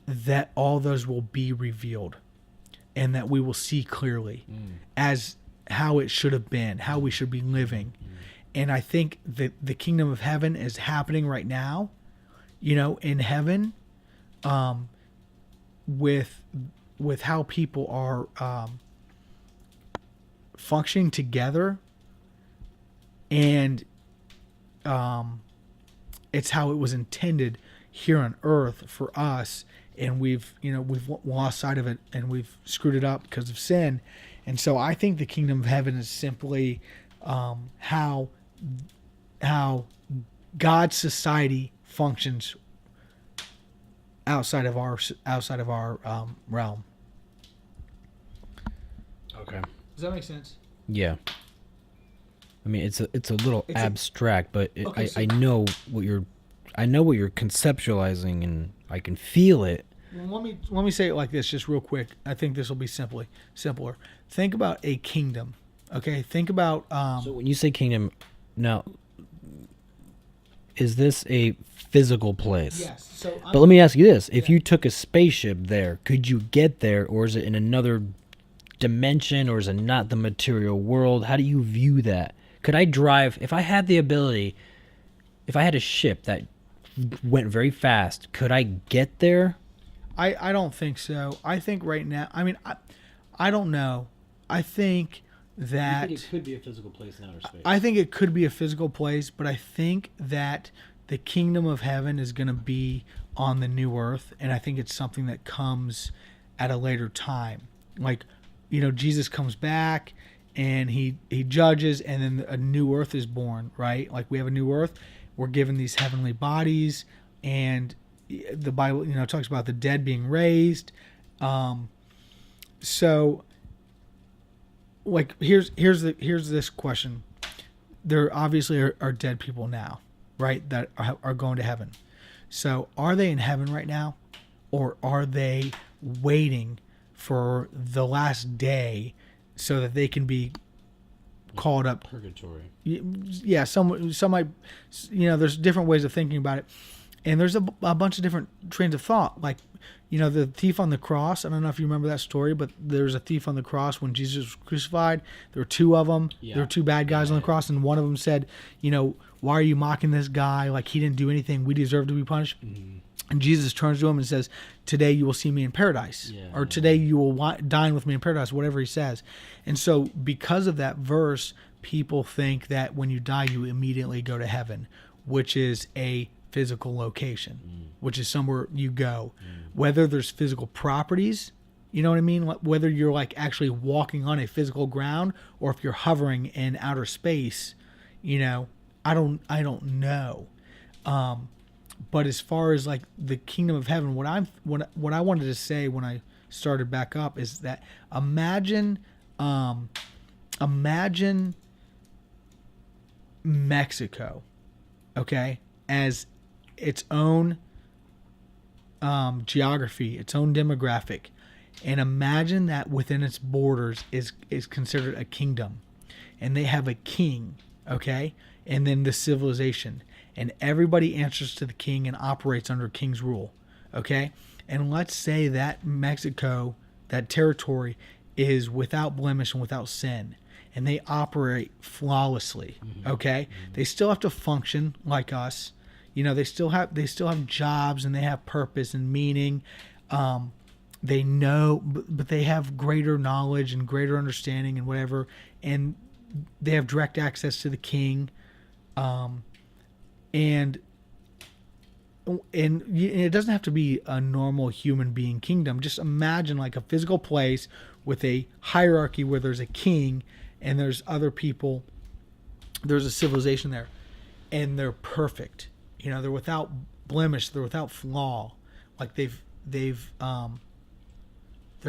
that all those will be revealed, and that we will see clearly as how it should have been, how we should be living. And I think that the kingdom of heaven is happening right now, in heaven, with how people are functioning together, and it's how it was intended here on earth for us, and we've lost sight of it, and we've screwed it up because of sin. And so I think the kingdom of heaven is simply how God's society functions outside of our realm. Okay. Does that make sense? Yeah. I mean, it's a little abstract, but Okay, I know what you're conceptualizing, and I can feel it. Well, let me say it like this, just real quick. I think this will be simpler. Think about a kingdom. Okay, think about. So when you say kingdom, now, is this a physical place? Yes. So, but let me ask you this: if you took a spaceship there, could you get there, or is it in another dimension, or is it not the material world? How do you view that? Could I drive, if I had the ability, if I had a ship that went very fast, could I get there? I don't think so. I think right now, I mean, I don't know. I think that You think it could be a physical place in outer space? I think it could be a physical place, but I think that the kingdom of heaven is going to be on the new earth, and I think it's something that comes at a later time. Like, Jesus comes back, and he judges, and then a new earth is born, right? Like, we have a new earth. We're given these heavenly bodies, and the Bible, talks about the dead being raised. So, like, here's this question. There obviously are dead people now, right? That are going to heaven. So, are they in heaven right now, or are they waiting for the last day so that they can be called up? Purgatory. Yeah, some might, there's different ways of thinking about it. And there's a bunch of different trains of thought. Like, the thief on the cross. I don't know if you remember that story, but there's a thief on the cross when Jesus was crucified. There were two of them. Yeah. There were two bad guys on the cross, and one of them said, why are you mocking this guy? Like, he didn't do anything. We deserve to be punished. Mm-hmm. And Jesus turns to him and says, today you will see me in paradise. Yeah. Or today you will dine with me in paradise, whatever he says. And so because of that verse, people think that when you die, you immediately go to heaven, which is a physical location, which is somewhere you go. Whether there's physical properties, you know what I mean? Whether you're like actually walking on a physical ground, or if you're hovering in outer space, I don't know. But as far as like the kingdom of heaven, what I wanted to say when I started back up is that imagine Mexico, okay, as its own geography, its own demographic, And imagine that within its borders is considered a kingdom. And they have a king, okay? And then the civilization. And everybody answers to the king and operates under king's rule, okay? And let's say that Mexico, that territory, is without blemish and without sin. And they operate flawlessly, okay? They still have to function like us. You know, they still have jobs and they have purpose and meaning. They know, but they have greater knowledge and greater understanding and whatever. And they have direct access to the king. And it doesn't have to be a normal human being kingdom. Just imagine like a physical place with a hierarchy where there's a king and there's other people. There's a civilization there, and they're perfect. You know, they're without blemish. They're without flaw. Like they're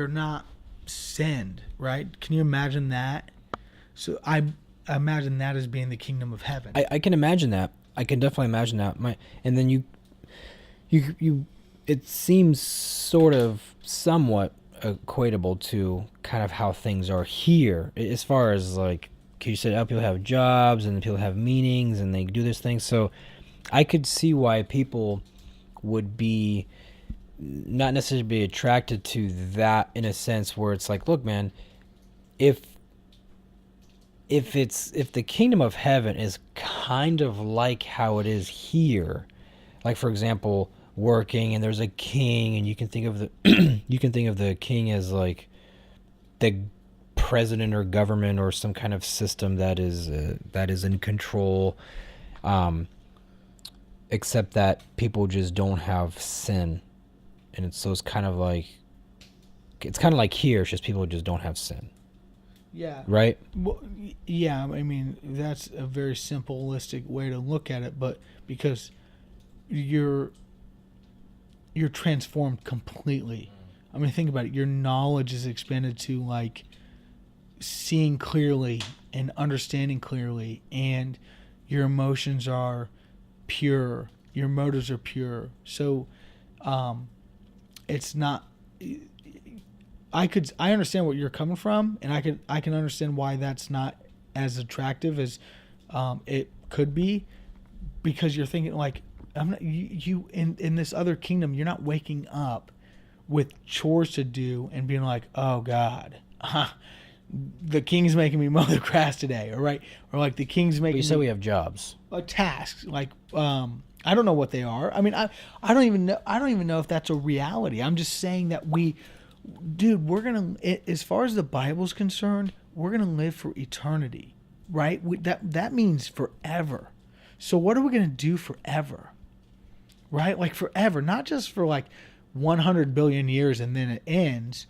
not sinned, right? Can you imagine that? So I imagine that as being the kingdom of heaven. I can imagine that. I can definitely imagine that. And then you it seems sort of somewhat equatable to kind of how things are here, as far as like you said, people have jobs and people have meanings and they do this thing. So I could see why people would be not necessarily be attracted to that, in a sense where it's like, look, man, if the kingdom of heaven is kind of like how it is here, like for example, working and there's a king, and you can think of the king as like the president or government or some kind of system that is in control, except that people just don't have sin, and it's kind of like here, it's just people just don't have sin. Yeah. Right? Well, yeah, I mean, that's a very simplistic way to look at it, but because you're transformed completely. I mean, think about it. Your knowledge is expanded to like seeing clearly and understanding clearly, and your emotions are pure. Your motives are pure. So it's not. I understand what you're coming from, and I can understand why that's not as attractive as it could be, because you're thinking like, you in this other kingdom, you're not waking up with chores to do and being like, oh God, the king's making me mow the grass today, or like the king's making. But you said we have jobs. Tasks like I don't know what they are. I mean, I don't even know if that's a reality. I'm just saying that we're gonna, as far as the Bible's concerned, we're gonna live for eternity, right? That means forever. So what are we gonna do forever, right? Like forever, not just for like 100 billion years and then it ends,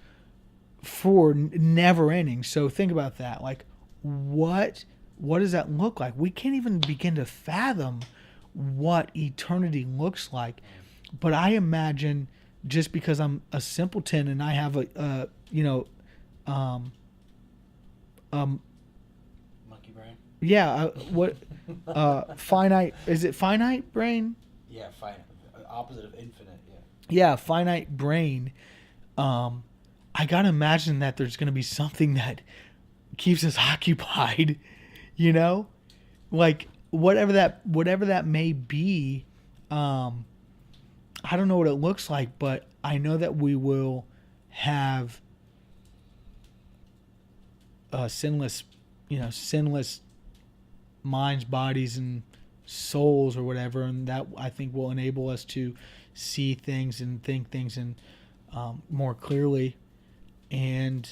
for never ending. So think about that. Like, what does that look like? We can't even begin to fathom what eternity looks like. But I imagine, just because I'm a simpleton and I have monkey brain. Yeah, finite, is it finite brain? Yeah, finite. Opposite of infinite. Yeah, finite brain. I gotta imagine that there's gonna be something that keeps us occupied, you know, like whatever that may be. I don't know what it looks like, but I know that we will have sinless minds, bodies, and souls, or whatever, and that I think will enable us to see things and think things and more clearly, and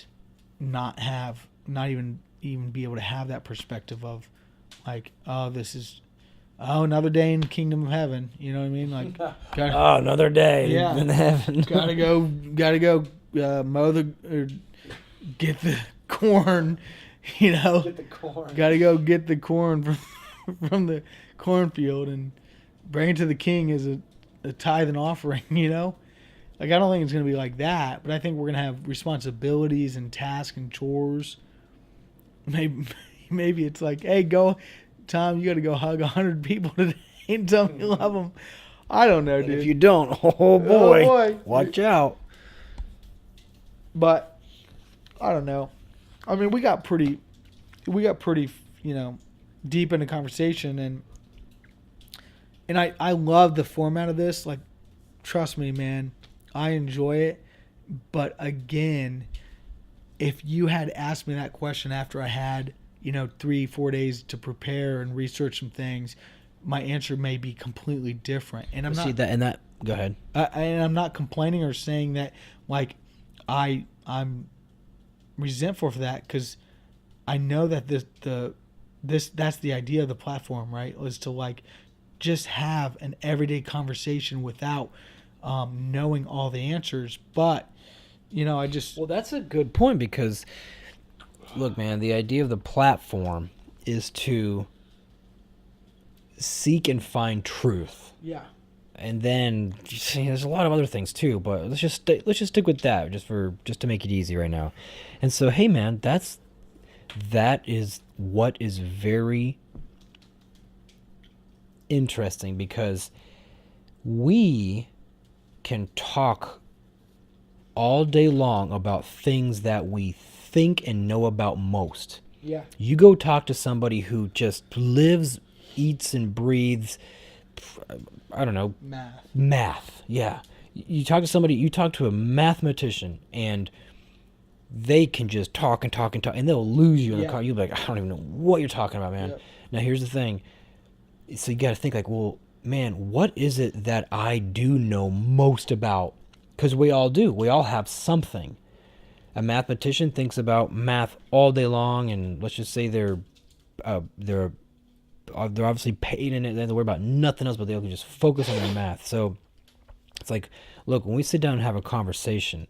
not even be able to have that perspective of like, oh, this is another day in the kingdom of heaven. You know what I mean? Like, another day in heaven. gotta go mow or get the corn. You know, Get the corn. Gotta go get the corn from the cornfield and bring it to the king as a tithe and offering. You know, like, I don't think it's gonna be like that, but I think we're gonna have responsibilities and tasks and chores. Maybe it's like, hey, go, Tom, you got to go hug 100 people today and tell me you love them. I don't know, dude. If you don't, oh boy, watch out. But I don't know. I mean, we got pretty, deep into conversation, and I love the format of this. Like, trust me, man, I enjoy it. But again, if you had asked me that question after I had 3-4 days to prepare and research some things, my answer may be completely different. And I'm not that. Go ahead. and I'm not complaining or saying that like I'm resentful for that, because I know that that's the idea of the platform, right? Is to like just have an everyday conversation without knowing all the answers. But I just Well, that's a good point, because look, man, the idea of the platform is to seek and find truth. yeah. And then there's a lot of other things too, but let's just stick with that just to make it easy right now. And so, hey man, that is what is very interesting, because we can talk all day long about things that we think and know about most. Yeah. You go talk to somebody who just lives, eats, and breathes, I don't know, math. Yeah. You talk to a mathematician, and they can just talk and talk and talk, and they'll lose you in the car. You'll be like, I don't even know what you're talking about, man. Yep. Now, here's the thing. So you got to think like, well, man, what is it that I do know most about? Because we all do. We all have something. A mathematician thinks about math all day long, and let's just say they're obviously paid in it. They don't worry about nothing else, but they can just focus on their math. So it's like, look, when we sit down and have a conversation,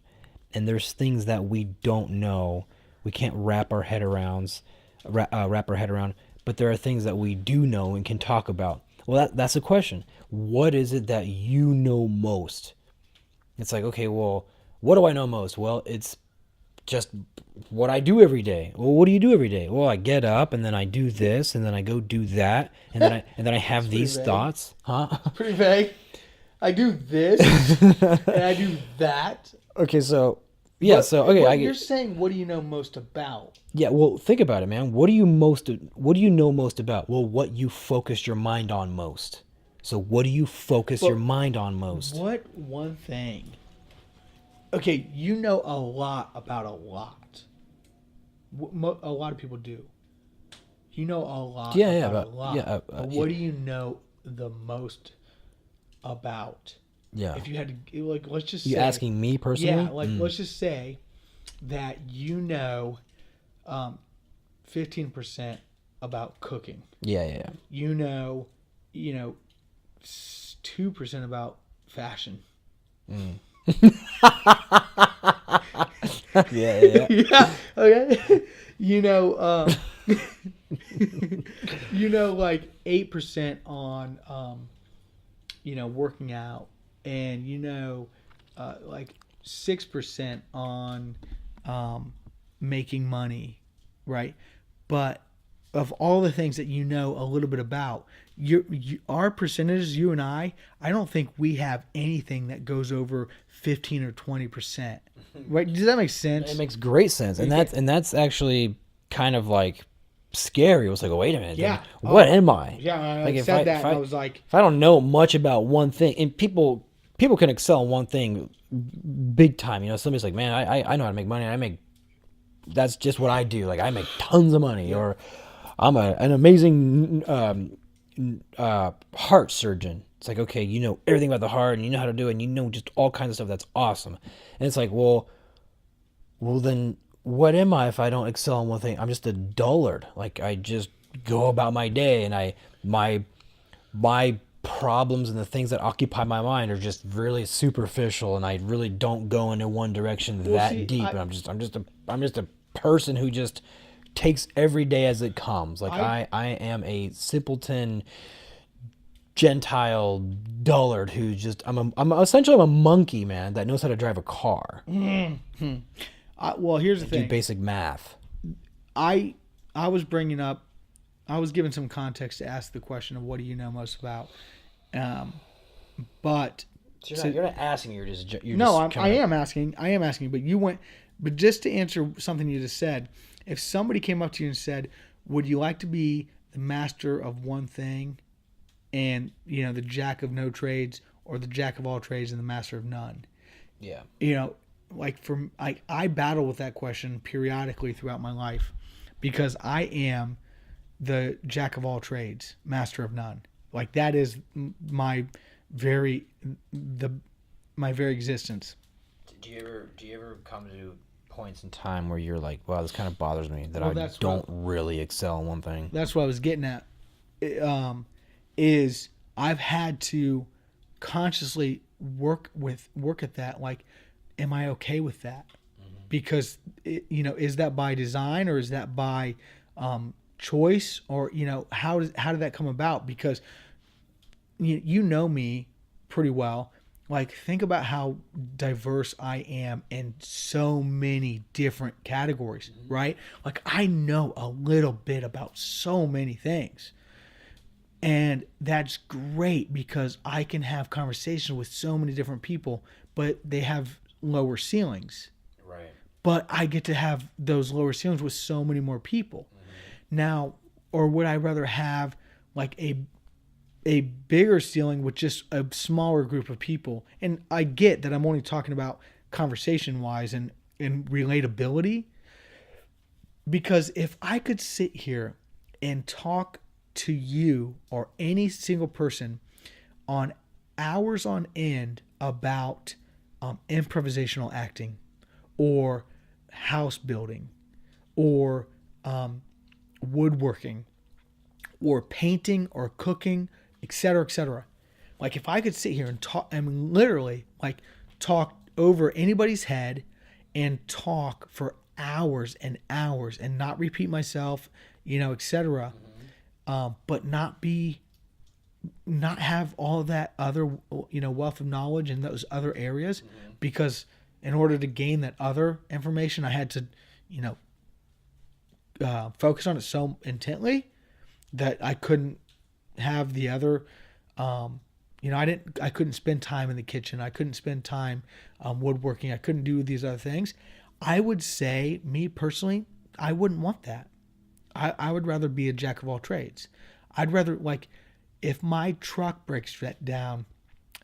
and there's things that we don't know, we can't wrap our head around, but there are things that we do know and can talk about. Well, that's a question. What is it that you know most? It's like, okay, well, what do I know most? Well, it's just what I do every day. Well, what do you do every day? Well, I get up, and then I do this, and then I go do that, and then I have these thoughts. Huh? Pretty vague. I do this and I do that. Okay, so yeah, but, so okay, you're saying, what do you know most about? Yeah, well, think about it, man. What do you know most about? Well, what you focus your mind on most. So what do you focus your mind on most? What one thing? Okay, you know a lot about a lot. A lot of people do. You know a lot about a lot. But what do you know the most about? Yeah. If you had to, like, let's just say. You asking me personally? Yeah, like, let's just say that you know 15% about cooking. Yeah. You know 2% about fashion. Yeah. Yeah. Okay. Like 8% on working out, and like 6% on making money, right? But of all the things that you know a little bit about, our percentages, you and I don't think we have anything that goes over 15 or 20%. Right? Does that make sense? It makes great sense, and that's actually kind of like scary. It was like, oh, wait a minute. Yeah. What am I? Yeah. I was like, if I don't know much about one thing, and people can excel in one thing big time. Somebody's like, man, I know how to make money. That's just what I do. Like, I make tons of money, or I'm an amazing heart surgeon. It's like, okay, you know everything about the heart, and you know how to do it, and you know just all kinds of stuff. That's awesome. And it's like, well, then what am I if I don't excel in one thing? I'm just a dullard. Like, I just go about my day, and my problems and the things that occupy my mind are just really superficial, and I really don't go into one direction deep. And I'm just a person who just takes every day as it comes. Like, I am a simpleton Gentile dullard who just I'm essentially a monkey, man, that knows how to drive a car. Mm-hmm. Well, here's the thing. Do basic math. I was giving some context to ask the question of what do you know most about, but so you're not asking. I am asking. But you went. But just to answer something you just said, if somebody came up to you and said, would you like to be the master of one thing and, the jack of no trades, or the jack of all trades and the master of none? Yeah. I battle with that question periodically throughout my life, because I am the jack of all trades, master of none. Like, that is my very existence. Do you ever come to points in time where you're like, wow, this kind of bothers me that I that's don't really excel in one thing? That's what I was getting at. Is I've had to consciously work at that. Like, am I okay with that? Because is that by design, or is that by choice, or how did that come about? Because you know me pretty well. Like, think about how diverse I am in so many different categories, right? Like, I know a little bit about so many things. And that's great, because I can have conversations with so many different people, but they have lower ceilings. Right. But I get to have those lower ceilings with so many more people. Now, or would I rather have like a bigger ceiling with just a smaller group of people? And I get that I'm only talking about conversation wise and relatability, because if I could sit here and talk to you or any single person on hours on end about improvisational acting, or house building, or woodworking, or painting, or cooking, etc., etc. Like, if I could sit here and talk, literally like talk over anybody's head and talk for hours and hours and not repeat myself, etc., but not have all of that other, wealth of knowledge in those other areas, because in order to gain that other information, I had to, focus on it so intently that I couldn't have the other, I couldn't spend time in the kitchen. I couldn't spend time woodworking. I couldn't do these other things. I would say, me personally, I wouldn't want that. I would rather be a jack of all trades. I'd rather, like, if my truck breaks down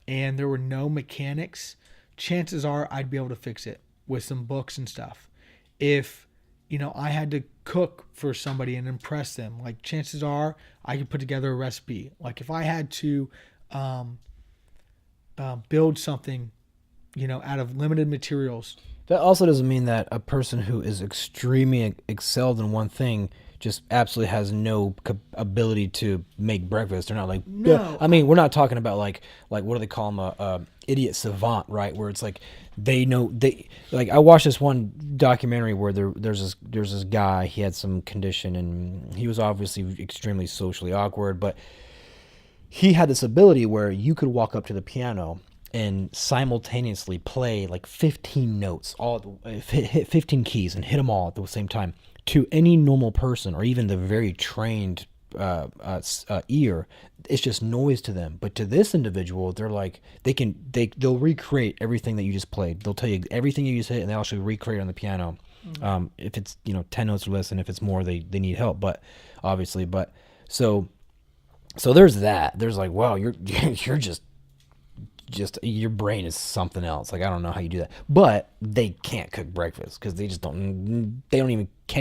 and there were no mechanics, chances are I'd be able to fix it with some books and stuff. If, I had to cook for somebody and impress them, like, chances are I could put together a recipe. Like, if I had to build something, out of limited materials. That also doesn't mean that a person who is extremely excelled in one thing just absolutely has no ability to make breakfast. They're not like, no. I mean, we're not talking about like what do they call them, a idiot savant, right? Where it's like I watched this one documentary where there's this guy, he had some condition and he was obviously extremely socially awkward, but he had this ability where you could walk up to the piano and simultaneously play like 15 notes, hit 15 keys and hit them all at the same time. To any normal person, or even the very trained ear, it's just noise to them. But to this individual, they're like, they'll recreate everything that you just played. They'll tell you everything you just hit, and they'll actually recreate it on the piano. Mm-hmm. If it's 10 notes or less, and if it's more, they need help. But obviously, so there's that. There's like, wow, you're just your brain is something else. Like, I don't know how you do that, but they can't cook breakfast because they can't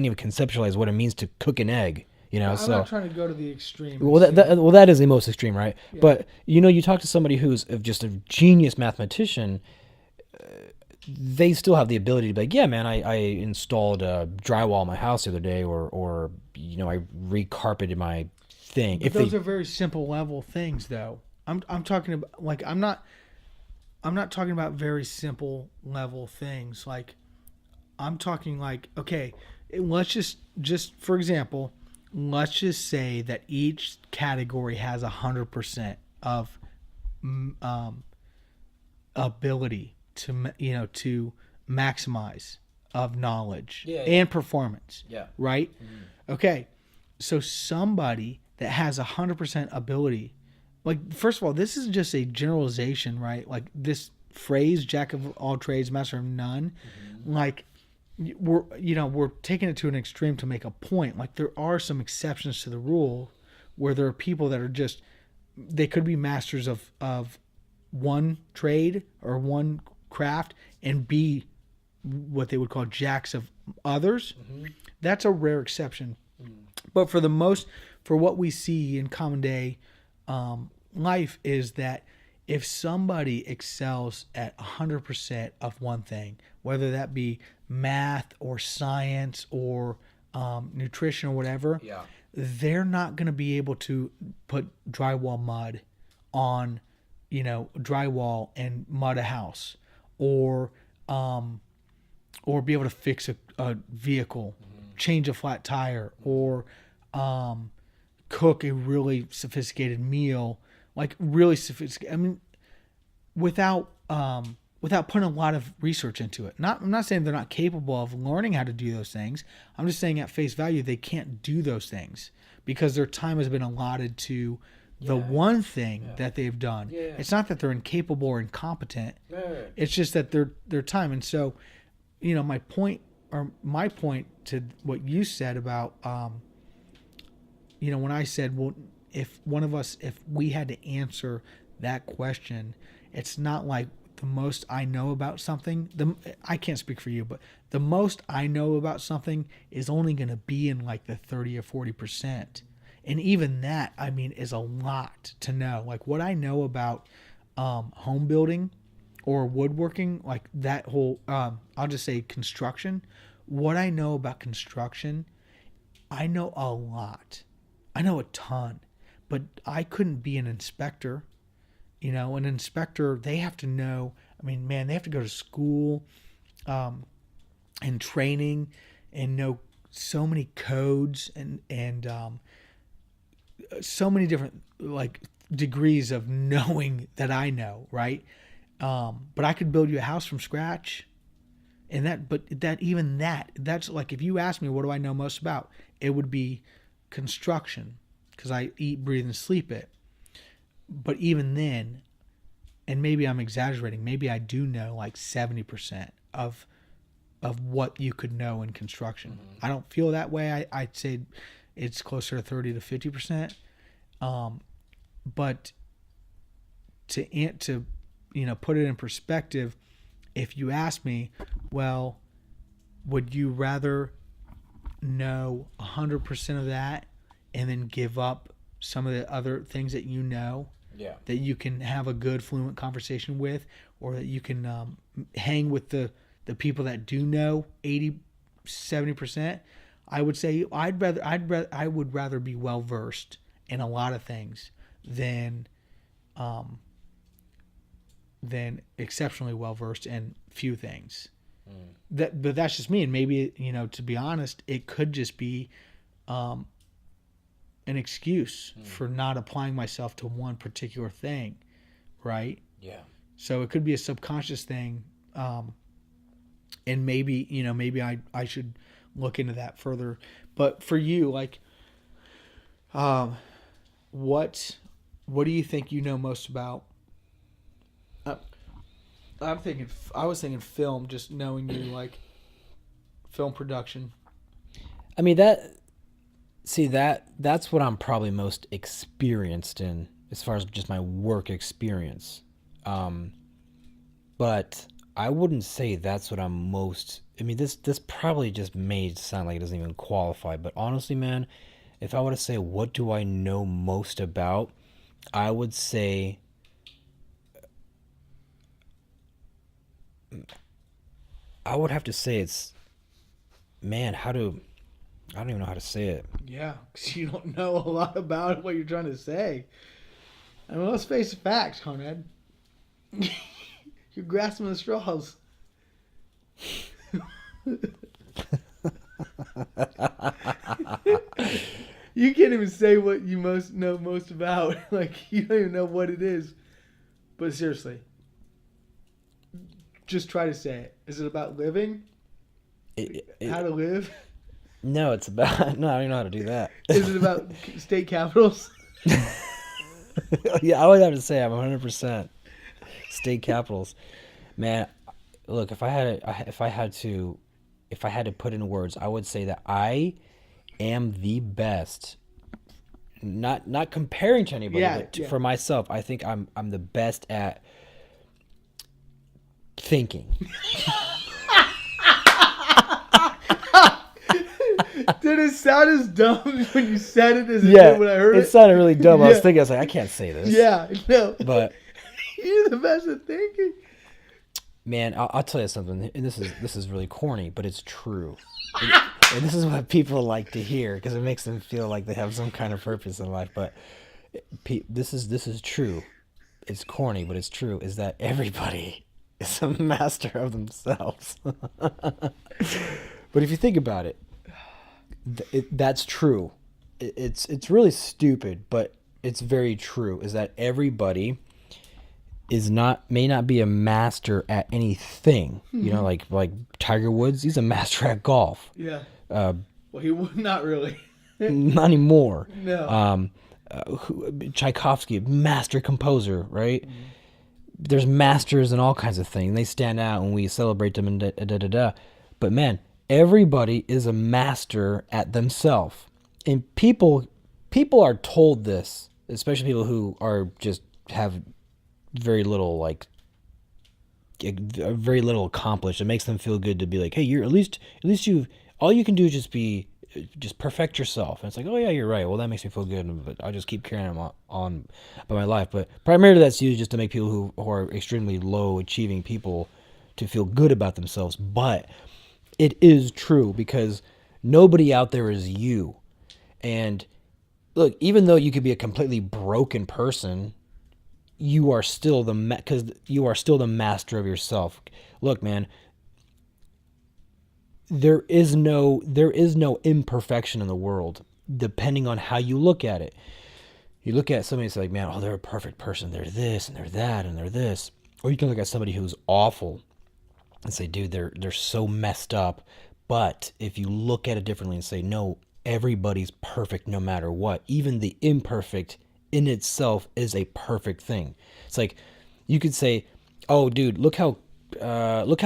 even conceptualize what it means to cook an egg. I'm not trying to go to the extreme. Well, that is the most extreme, right? Yeah. But you talk to somebody who's just a genius mathematician. They still have the ability to be like, yeah, man, I installed drywall in my house the other day, or I recarpeted my thing. But those are very simple level things, though. I'm talking about, like, I'm not talking about very simple level things. Like, I'm talking like, okay, let's just for example, let's just say that each category has 100% of ability to maximize of knowledge and performance. Yeah. Right? Mm-hmm. Okay. So somebody that has 100% ability, like, first of all, this is just a generalization, right? Like, this phrase, jack of all trades, master of none, like, we're taking it to an extreme to make a point. Like there are some exceptions to the rule where there are people that are just they could be masters of one trade or one craft and be what they would call jacks of others. Mm-hmm. That's a rare exception. But for what we see in common day life is that if somebody excels at 100% of one thing, whether that be math or science or nutrition or whatever, Yeah. they're not going to be able to put drywall mud on, drywall and mud a house, or be able to fix a vehicle, change a flat tire, or cook a really sophisticated meal, like really sophisticated. I mean, without putting a lot of research into it. I'm not saying they're not capable of learning how to do those things. I'm just saying at face value they can't do those things because their time has been allotted to the one thing that they've done. Yeah. It's not that they're incapable or incompetent. Right. It's just that their time. And so, my point to what you said about when I said, well, if we had to answer that question, it's not like the most I know about something. I can't speak for you, but the most I know about something is only going to be in like the 30 or 40%. And even that, I mean, is a lot to know. Like what I know about home building or woodworking, like that whole, I'll just say construction. What I know about construction, I know a lot. I know a ton, but I couldn't be an inspector. An inspector, they have to know, I mean, man, they have to go to school and training and know so many codes and so many different like degrees of knowing that I know, right? But I could build you a house from scratch. And that's like, if you ask me, what do I know most about? It would be construction because I eat, breathe, and sleep it. But even then, and maybe I'm exaggerating, maybe I do know like 70% of what you could know in construction. Mm-hmm. I don't feel that way. I'd say it's closer to 30 to 50%. But to put it in perspective, if you ask me, well, would you rather know 100% of that and then give up some of the other things that that you can have a good fluent conversation with, or that you can hang with the people that do know 80-70%? I would say I would rather be well versed in a lot of things than exceptionally well versed in few things. But that's just me, and maybe to be honest, it could just be an excuse for not applying myself to one particular thing, right? Yeah. So it could be a subconscious thing, and maybe I should look into that further. But for you, like, what do you think you know most about? I was thinking film, just knowing you, like film production. I mean, that's what I'm probably most experienced in as far as just my work experience. But I wouldn't say that's what I'm most. I mean, this probably just may sound like it doesn't even qualify. But honestly, man, if I were to say what do I know most about, I would say I would have to say it's, man, I don't even know how to say it. Yeah, because you don't know a lot about what you're trying to say. I mean, let's face the facts, Conrad. You're grasping the straws. You can't even say what you know most about. Like, you don't even know what it is. But seriously, just try to say it. Is it about living? How to live? No, it's about... No, I don't even know how to do that. Is it about state capitals? Yeah, I would have to say I'm 100% state capitals. Man, look, if I had if I had to put in words, I would say that I am the best. Not comparing to anybody, but for myself, I think I'm the best at thinking. Did it sound as dumb when you said it as it did when I heard it? It sounded really dumb. I was thinking, I was like, I can't say this. Yeah, no. But you're the best at thinking. Man, I'll tell you something, and this is really corny, but it's true. And this is what people like to hear because it makes them feel like they have some kind of purpose in life. But this is true. It's corny, but it's true. Is that everybody is a master of themselves? But if you think about it, that's true. It's really stupid, but it's very true. Is that everybody may not be a master at anything. You know, like Tiger Woods, he's a master at golf. Yeah. Well, he would not really. Not anymore. No. Tchaikovsky, master composer, right? There's masters in all kinds of things. They stand out and we celebrate them and da. But man, everybody is a master at themselves. And people are told this, especially people who are just have very little very little accomplished. It makes them feel good to be like, hey, you're at least you all you can do is just perfect yourself. And it's like, oh yeah, you're right. Well, that makes me feel good, but I'll just keep carrying on by my life. But primarily that's used just to make people who are extremely low achieving people to feel good about themselves. But it is true because nobody out there is you. And look, even though you could be a completely broken person, you are still you are still the master of yourself. Look, man, there is no imperfection in the world, depending on how you look at it. You look at somebody and say, like, man, oh, they're a perfect person. They're this and they're that and they're this. Or you can look at somebody who's awful and say, dude, they're so messed up. But if you look at it differently and say, no, everybody's perfect no matter what. Even the imperfect in itself is a perfect thing. It's like you could say, oh, dude, look how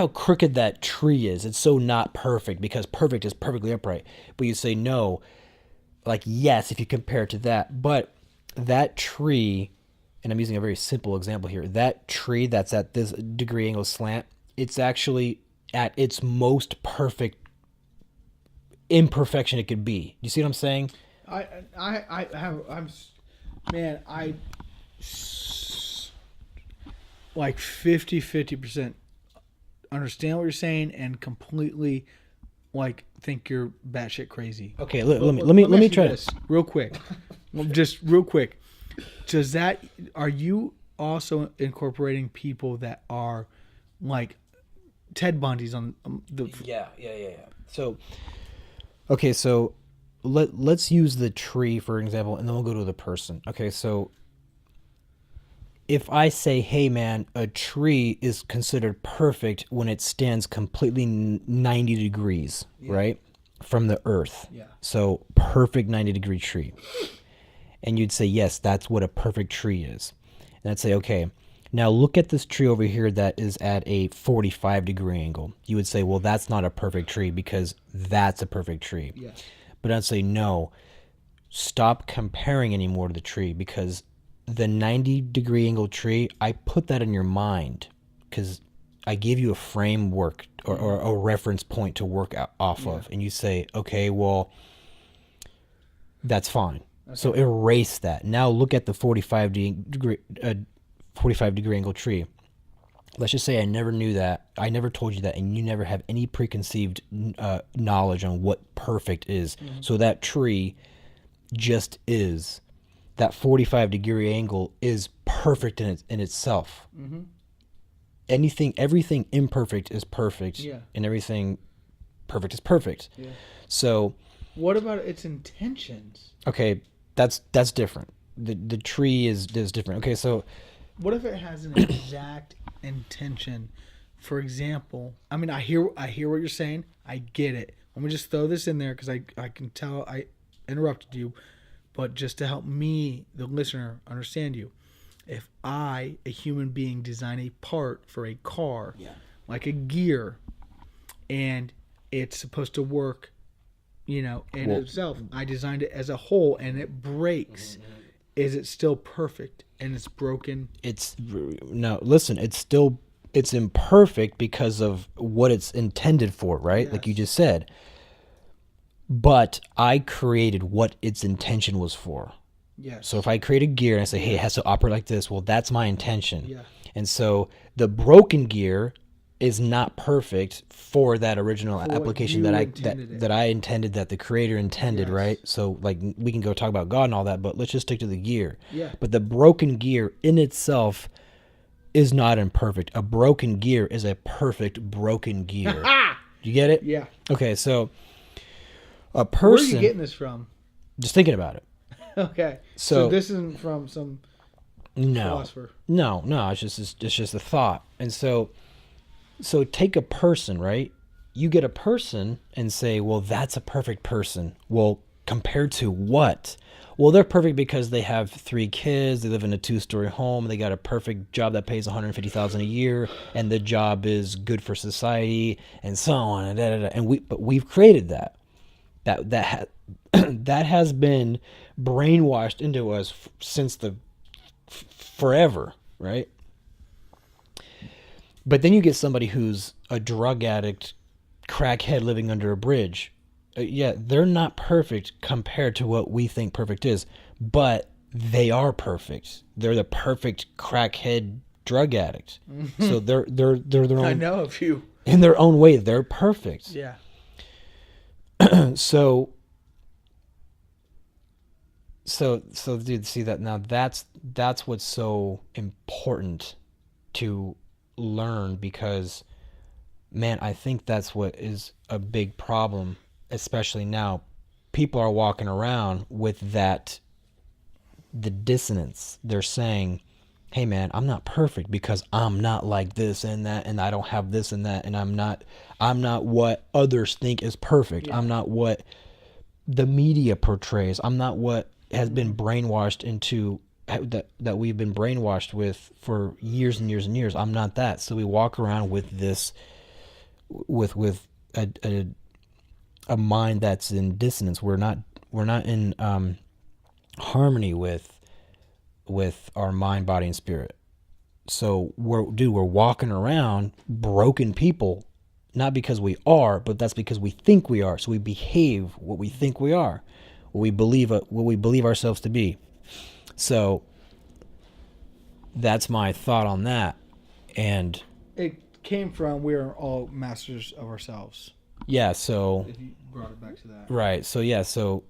crooked that tree is. It's so not perfect because perfect is perfectly upright. But you say no, like, yes, if you compare it to that. But that tree, and I'm using a very simple example here, that tree that's at this degree angle slant, it's actually at its most perfect imperfection it could be. You see what I'm saying? Man, I like 50% understand what you're saying and completely like think you're batshit crazy. Okay, let me try this real quick. Just real quick. Are you also incorporating people that are like Ted Bundy's on the Yeah. So let's use the tree for example, and then we'll go to the person. Okay, so if I say, hey man, a tree is considered perfect when it stands completely 90 degrees, right, from the earth. Yeah. So perfect 90-degree tree. And you'd say, yes, that's what a perfect tree is. And I'd say, okay, now look at this tree over here that is at a 45-degree angle. You would say, well, that's not a perfect tree because that's a perfect tree. Yeah. But I'd say, no, stop comparing anymore to the tree because the 90-degree angle tree, I put that in your mind because I give you a framework or a reference point to work off of. And you say, okay, well, that's fine. Okay. So erase that. Now look at the 45-degree angle tree. Let's just say I never knew that. I never told you that, and you never have any preconceived knowledge on what perfect is. Mm-hmm. So that tree just is. That 45-degree angle is perfect in itself. Mm-hmm. Everything imperfect is perfect, and everything perfect is perfect. Yeah. So, what about its intentions? Okay, that's different. The tree is different. Okay, so what if it has an exact intention? For example, I mean, I hear what you're saying. I get it. Let me just throw this in there because I can tell I interrupted you, but just to help me, the listener, understand you. If I, a human being, design a part for a car, like a gear, and it's supposed to work, in Well- itself. I designed it as a whole and it breaks. Is it still perfect and it's broken? Listen, it's imperfect because of what it's intended for, right? Like you Yes. just said. But I created what its intention was for. Yes. So if I create a gear and I say, hey, it has to operate like this, well, that's my intention. Yeah. And so the broken gear is not perfect for that original what application you that intended it. that I intended, that the creator intended, Yes. right? So like we can go talk about God and all that, but let's just stick to the gear. Yeah. But the broken gear in itself is not imperfect. A broken gear is a perfect broken gear. You get it? Yeah. Okay, so a Where are person, you getting this from? just thinking about it. Okay. So- So this isn't from some philosopher. No, it's just a thought. And so take a person, right? You get a person and say, well, that's a perfect person. Well, compared to what? Well, they're perfect because they have 3 kids, they live in a 2-story home, they got a perfect job that pays $150,000 a year, and the job is good for society, and so on, and da, da, da. And we've created that. That has been brainwashed into us since the forever, right? But then you get somebody who's a drug addict, crackhead living under a bridge. Yeah, they're not perfect compared to what we think perfect is, but they are perfect. They're the perfect crackhead drug addict. So they're their own. I know a few. In their own way, they're perfect. Yeah. So dude, see that now, that's what's so important to learn, because man, I think that's what is a big problem, especially now. People are walking around with the dissonance. They're saying, hey man, I'm not perfect because I'm not like this and that, and I don't have this and that, and I'm not what others think is perfect. Yeah. I'm not what the media portrays. I'm not what has been brainwashed into that we've been brainwashed with for years and years and years. I'm not that. So we walk around with this with a mind that's in dissonance. We're not in harmony with our mind, body, and spirit. So we're walking around broken people, not because we are, but that's because we think we are. So we behave what we think we are, what we believe ourselves to be. So that's my thought on that. And It came from we are all masters of ourselves. yeah, so If you brought it back to that. right. So yeah, so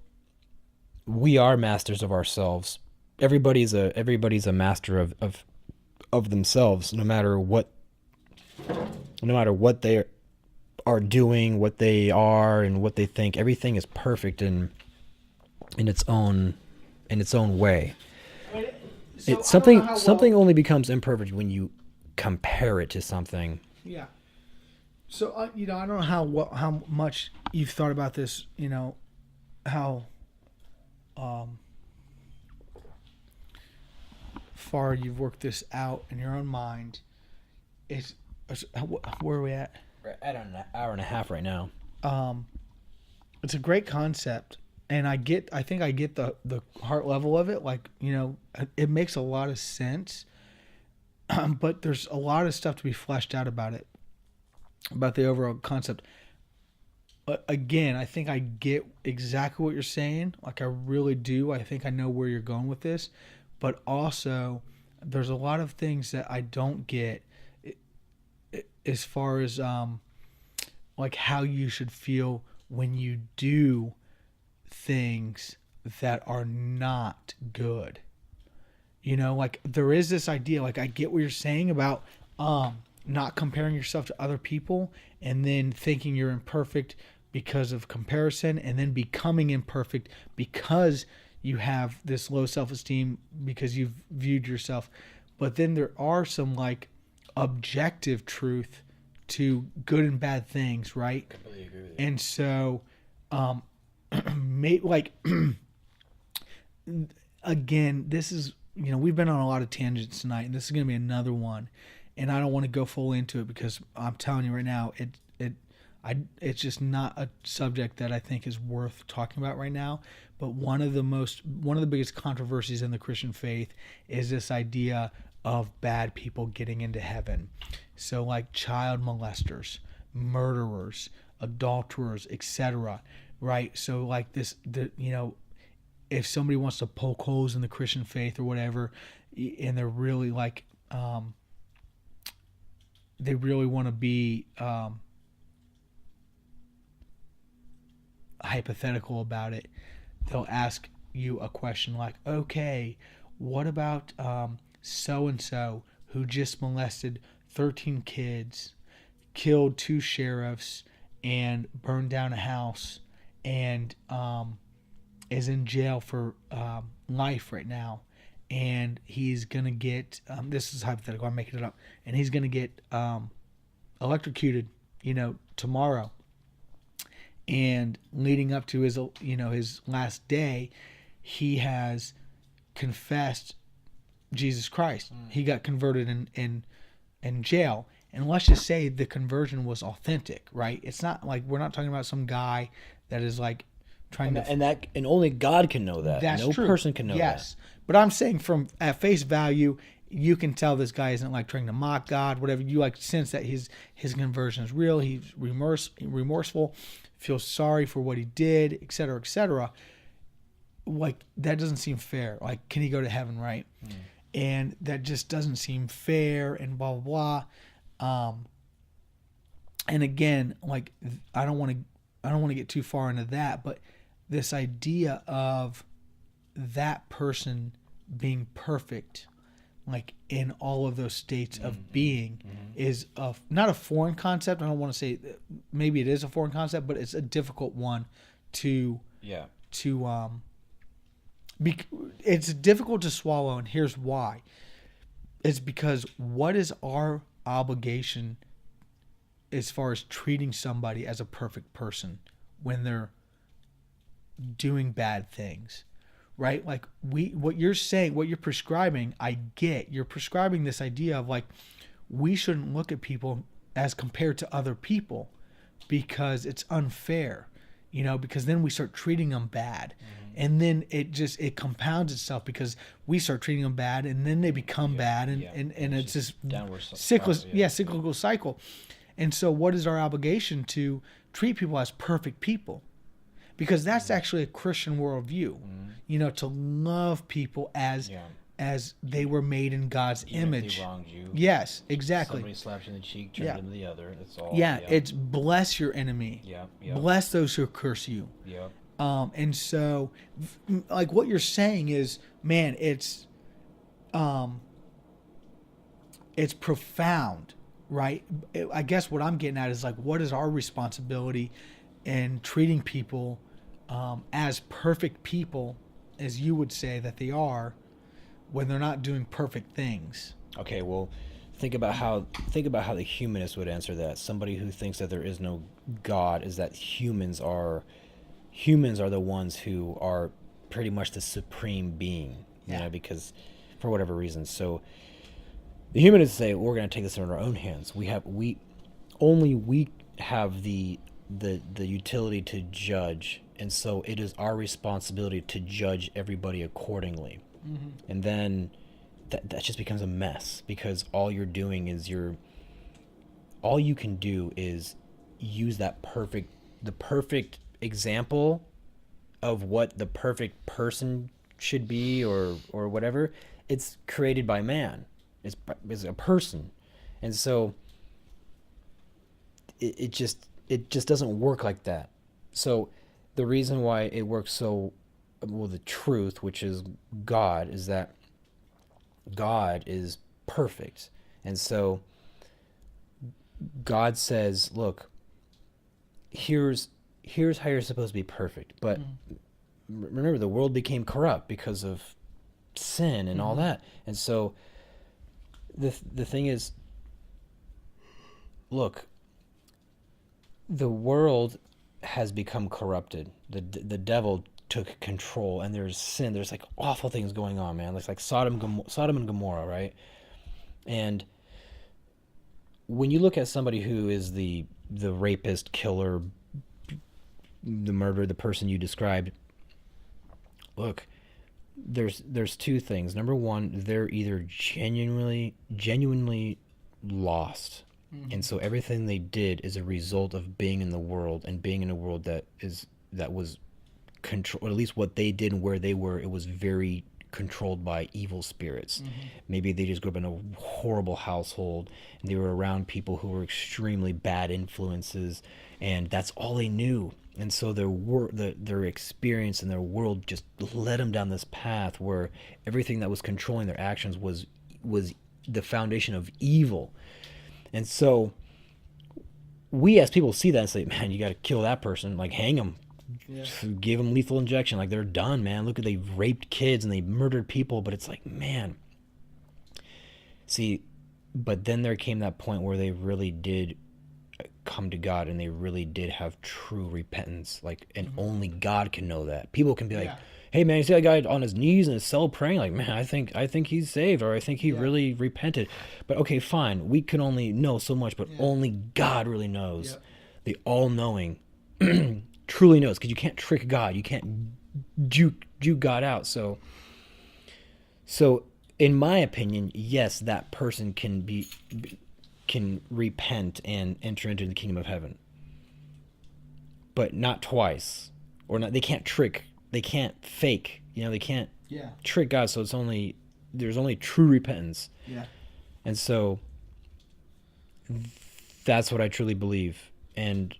we are masters of ourselves. Everybody's a master of themselves, no matter what they are doing, what they are, and what they think. Everything is perfect in its own way. Something only becomes imperfect when you compare it to something. Yeah. So I don't know how much you've thought about this. How far you've worked this out in your own mind. Where are we at? We're at an hour and a half right now. It's a great concept, and I think I get the heart level of it. Like, it makes a lot of sense, but there's a lot of stuff to be fleshed out about it, about the overall concept. Again, I think I get exactly what you're saying. Like, I really do. I think I know where you're going with this, but also there's a lot of things that I don't get as far as like how you should feel when you do things that are not good. Like, there is this idea, like, I get what you're saying about not comparing yourself to other people and then thinking you're imperfect because of comparison, and then becoming imperfect because you have this low self-esteem because you've viewed yourself. But then there are some like objective truth to good and bad things, right? Completely agree with you. And so again, this is, we've been on a lot of tangents tonight, and this is going to be another one, and I don't want to go full into it because I'm telling you right now, It's just not a subject that I think is worth talking about right now. But one of the biggest controversies in the Christian faith is this idea of bad people getting into heaven. So like child molesters, murderers, adulterers, etc. Right? So like if somebody wants to poke holes in the Christian faith or whatever, and they're really like they really want to be hypothetical about it, they'll ask you a question like, okay, what about so and so who just molested 13 kids, killed 2 sheriffs, and burned down a house, and is in jail for life right now, and he's gonna get this is hypothetical, I'm making it up, and he's gonna get electrocuted, tomorrow. And leading up to his last day, he has confessed Jesus Christ. He got converted in jail. And let's just say the conversion was authentic, right? It's not like we're not talking about some guy that is like trying to. And only God can know that. That's no true. person can know that. Yes, but I'm saying from at face value, you can tell this guy isn't like trying to mock God, whatever. You like sense that his conversion is real. He's remorseful, feels sorry for what he did, etc., etc. Like that doesn't seem fair. Like, can he go to heaven, right? And that just doesn't seem fair, and blah blah blah. And again, like I don't want to get too far into that, but this idea of that person being perfect, like in all of those states of being, is not a foreign concept. I don't want to say maybe it is a foreign concept, but it's a difficult one to it's difficult to swallow, and here's why. It's because what is our obligation as far as treating somebody as a perfect person when they're doing bad things? Right? Like what you're saying, what you're prescribing, I get. You're prescribing this idea of like, we shouldn't look at people as compared to other people because it's unfair, because then we start treating them bad. And then it compounds itself because we start treating them bad, and then they become bad, and it's this downward cyclical cycle. And so what is our obligation? To treat people as perfect people. Because that's actually a Christian worldview, to love people as they were made in God's image. If they wronged you. Yes, exactly. Somebody slaps you in the cheek, turn them to the other. That's all. Yeah, it's bless your enemy. Bless those who curse you. And so, like what you're saying is, man, it's profound, right? I guess what I'm getting at is like, what is our responsibility in treating people as perfect people, as you would say that they are, when they're not doing perfect things? Okay, well, think about how the humanist would answer that. Somebody who thinks that there is no God is that humans are the ones who are pretty much the supreme being, because for whatever reason. So the humanists say we're going to take this in our own hands. We have the utility to judge, and so it is our responsibility to judge everybody accordingly. And then that just becomes a mess, because all you're doing is all you can do is use the perfect example of what the perfect person should be, or whatever. It's created by man. It's a person, and so it just doesn't work like that. So the reason why it works so well, the truth, which is God, is that God is perfect. And so God says, look, here's how you're supposed to be perfect. But remember, the world became corrupt because of sin and all that. And so the thing is, look, the world has become corrupted. The devil took control, and there's sin. There's like awful things going on, man. It's like Sodom and Gomorrah, right? And when you look at somebody who is the rapist, killer, the murderer, the person you described, look, there's two things. Number one, they're either genuinely lost. Mm-hmm. And so everything they did is a result of being in the world, and being in a world that was control, or at least what they did and where they were, it was very controlled by evil spirits. Mm-hmm. Maybe they just grew up in a horrible household and they were around people who were extremely bad influences, and that's all they knew. And so their experience and their world just led them down this path where everything that was controlling their actions was the foundation of evil. And so we as people see that and say, man, you got to kill that person, like hang them, Yeah. give them lethal injection, like they're done, man. Look at, they raped kids and they murdered people. But it's like, man, see, but then there came that point where they really did come to God and they really did have true repentance, like, and only God can know that. People can be like, Yeah. hey man, you see that guy on his knees in his cell praying, like, man, I think he's saved, or I think he really repented. But okay, fine, we can only know so much, but only God really knows. Yep. The all-knowing truly knows, because you can't trick God, you can't juke God out. So in my opinion, yes, that person can repent and enter into the kingdom of heaven, but not twice, or not. They can't trick, they can't fake, they can't trick God. So there's only true repentance. Yeah. And so that's what I truly believe. And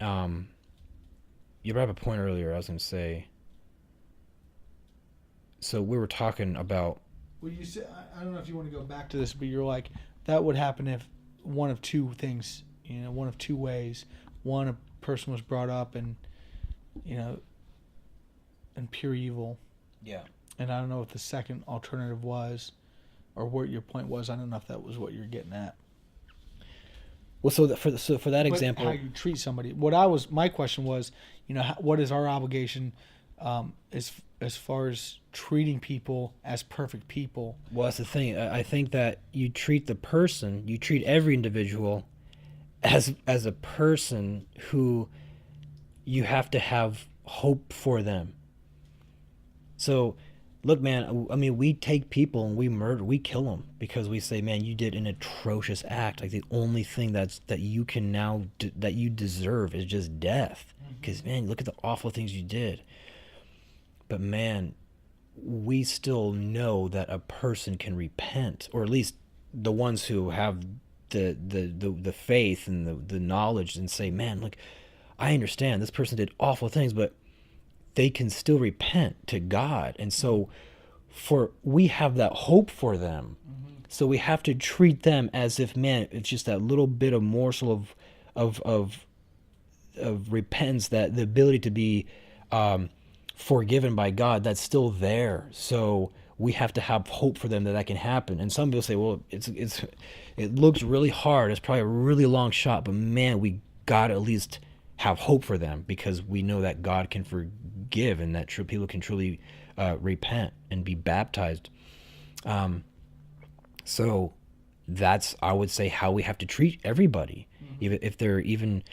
you brought up a point earlier, I was going to say, so we were talking about, Well, you said, I don't know if you want to go back to this, but you're like, that would happen if one of two things, one of two ways. One, a person was brought up in pure evil. yeah, And I don't know what the second alternative was, or what your point was. I don't know if that was what you're getting at. well, so for that But example, how you treat somebody. My question was, what is our obligation, as far as treating people as perfect people? well, that's the thing. I think that you treat every individual as a person who you have to have hope for them. So, look, man, I mean, we take people and we kill them because we say, man, you did an atrocious act. Like, the only thing that you can now that you deserve is just death. Because, man, look at the awful things you did. But, man, we still know that a person can repent, or at least the ones who have the faith and the knowledge, and say, man, look, I understand this person did awful things, but they can still repent to God. And so we have that hope for them. So we have to treat them as if, man, it's just that little bit of morsel of repentance, that the ability to be forgiven by God, that's still there. So we have to have hope for them that can happen. And some people say, well, it looks really hard, it's probably a really long shot, but man, we gotta at least have hope for them, because we know that God can forgive, and that people can truly repent and be baptized. So that's, I would say, how we have to treat everybody, even if they're even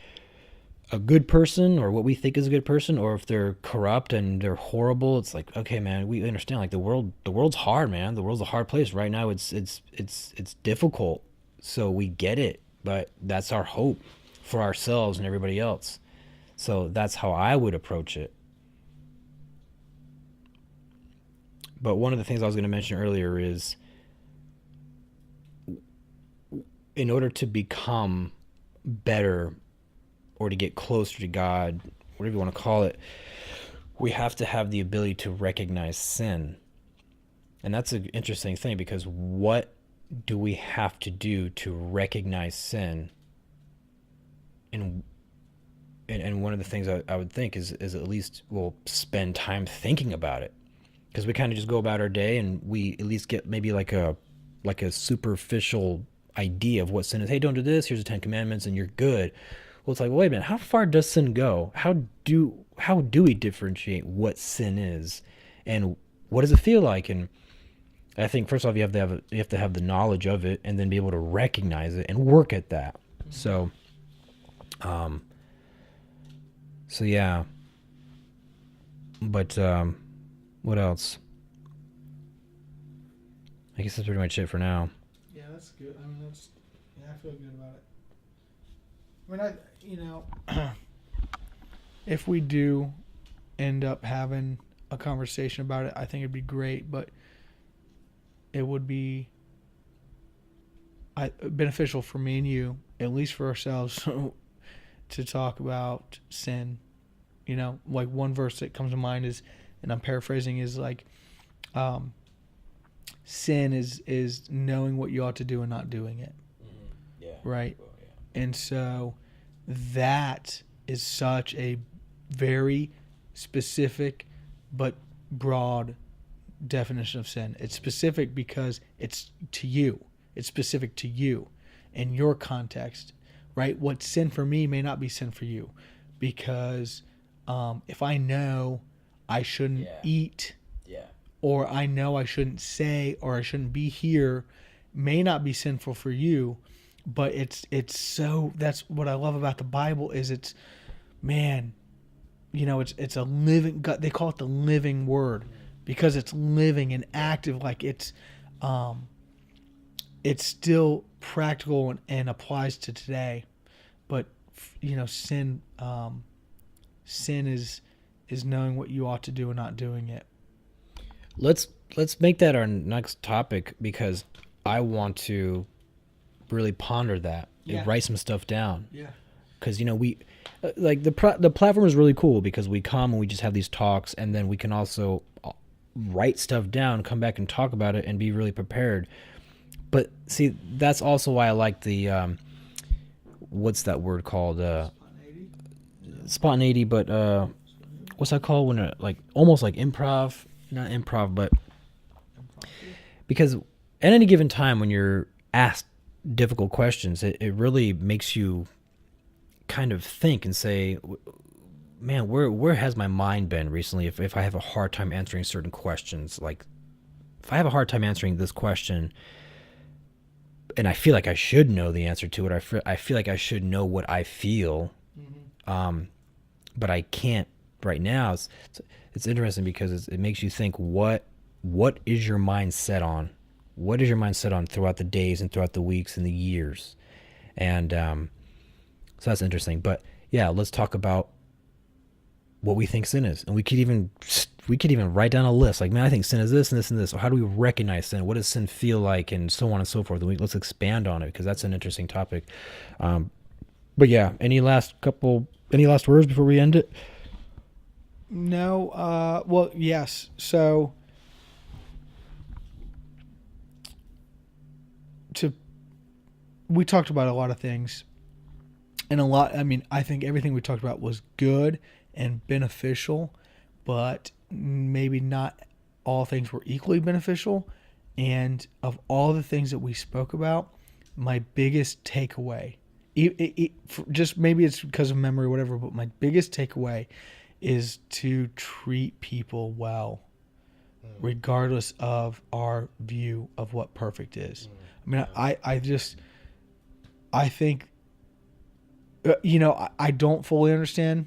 a good person, or what we think is a good person, or if they're corrupt and they're horrible. It's like, okay, man, we understand, like, the world's hard, man. The world's a hard place right now. It's difficult. So we get it, but that's our hope for ourselves and everybody else. So that's how I would approach it. But one of the things I was going to mention earlier is, in order to become better, or to get closer to God, whatever you want to call it, we have to have the ability to recognize sin. And that's an interesting thing, because what do we have to do to recognize sin? And one of the things I would think is at least we'll spend time thinking about it, because we kind of just go about our day and we at least get maybe like a superficial idea of what sin is. Hey, don't do this. Here's the 10 Commandments, and you're good. Well, it's like, wait a minute. How far does sin go? How do we differentiate what sin is, and what does it feel like? And I think first off you have to have the knowledge of it and then be able to recognize it and work at that. So so yeah. But what else? I guess that's pretty much it for now. Yeah, that's good. I mean, I feel good about it. I mean, if we do end up having a conversation about it, I think it'd be great, but it would be beneficial for me and you, at least for ourselves, to talk about sin. Like one verse that comes to mind is, and I'm paraphrasing, is like, sin is knowing what you ought to do and not doing it. Mm-hmm. Yeah. Right? Well, yeah. And so that is such a very specific but broad definition of sin. It's specific because it's to you. It's specific to you and your context, right? What's sin for me may not be sin for you, because if I know I shouldn't eat, or I know I shouldn't say, or I shouldn't be here, may not be sinful for you, but it's so, that's what I love about the Bible is it's a living God. They call it the living word because it's living and active. Like it's still practical and applies to today. But sin is knowing what you ought to do and not doing it. Let's make that our next topic, because I want to really ponder that and write some stuff down. Yeah. Because we like the platform is really cool because we come and we just have these talks, and then we can also write stuff down, come back and talk about it, and be really prepared. But see, that's also why I like the what's that word called? Spontaneity, but what's that called when like almost like improv? Not improv, but because at any given time when you're asked difficult questions, it really makes you kind of think and say, man, where has my mind been recently if I have a hard time answering certain questions? Like if I have a hard time answering this question and I feel like I should know the answer to it, I feel like I should know what I feel, but I can't right now. It's interesting because it makes you think, what is your mind set on? What is your mind set on throughout the days and throughout the weeks and the years? And so that's interesting. But yeah, let's talk about what we think sin is. And we could even write down a list. Like, man, I think sin is this and this and this. Or how do we recognize sin? What does sin feel like? And so on and so forth. And let's expand on it because that's an interesting topic. But yeah, any last words before we end it? No. Well, yes. So we talked about a lot of things, and I think everything we talked about was good and beneficial, but maybe not all things were equally beneficial. And of all the things that we spoke about, my biggest takeaway, just maybe it's because of memory or whatever, but my biggest takeaway is to treat people well, regardless of our view of what perfect is. I mean, I think, I don't fully understand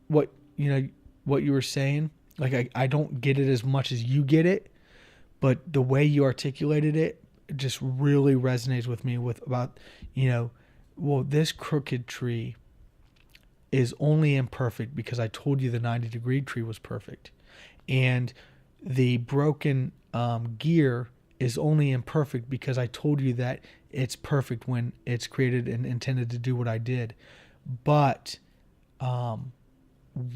what you were saying. Like, I don't get it as much as you get it, but the way you articulated it just really resonates with me about, well, this crooked tree is only imperfect because I told you the 90-degree tree was perfect. And the broken gear is only imperfect because I told you that it's perfect when it's created and intended to do what I did. But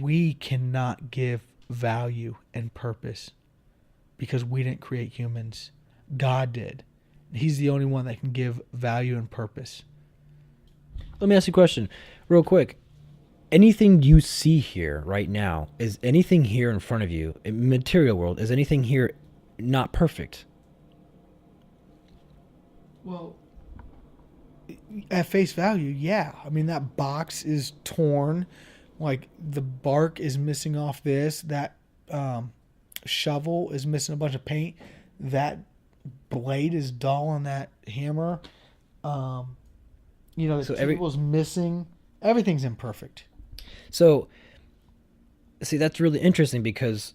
we cannot give value and purpose because we didn't create humans. God did. He's the only one that can give value and purpose. Let me ask you a question real quick. Anything you see here right now, is anything here in front of you, in material world, is anything here not perfect? Well, at face value, yeah. I mean, that box is torn. Like, the bark is missing off this. That shovel is missing a bunch of paint. That blade is dull on that hammer. The So table's missing. Everything's imperfect. So, see, that's really interesting because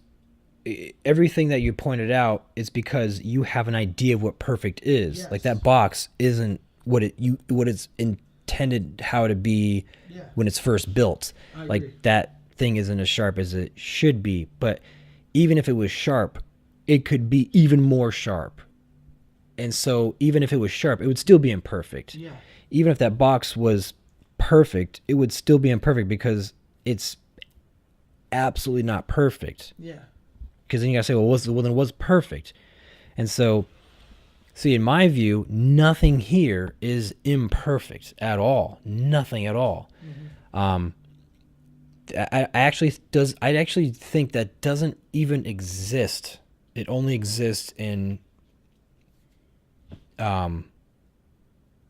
everything that you pointed out is because you have an idea of what perfect is. Yes. Like that box isn't what it's intended how to be when it's first built. I agree. Like that thing isn't as sharp as it should be. But even if it was sharp, it could be even more sharp. And so even if it was sharp, it would still be imperfect. Yeah. Even if that box was perfect, it would still be imperfect because it's absolutely not perfect. Yeah. Because then you gotta say, then what's perfect? And so, see, in my view, nothing here is imperfect at all. Nothing at all. Mm-hmm. I actually think that doesn't even exist. It only exists in the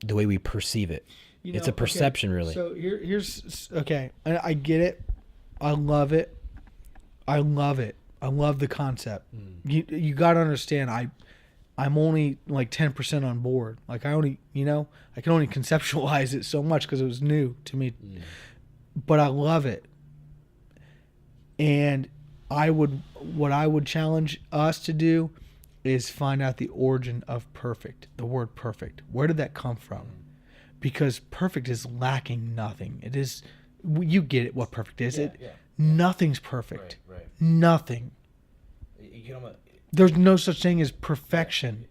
way we perceive it. It's a perception, really. So here's okay. I get it. I love it. I love the concept. You got to understand. I'm only like 10% on board. Like I can only conceptualize it so much because it was new to me. But I love it. And what I would challenge us to do is find out the origin of perfect. The word perfect. Where did that come from? Because perfect is lacking nothing. It is. You get it. What perfect is? Nothing's perfect. Right. Nothing. There's no such thing as perfection.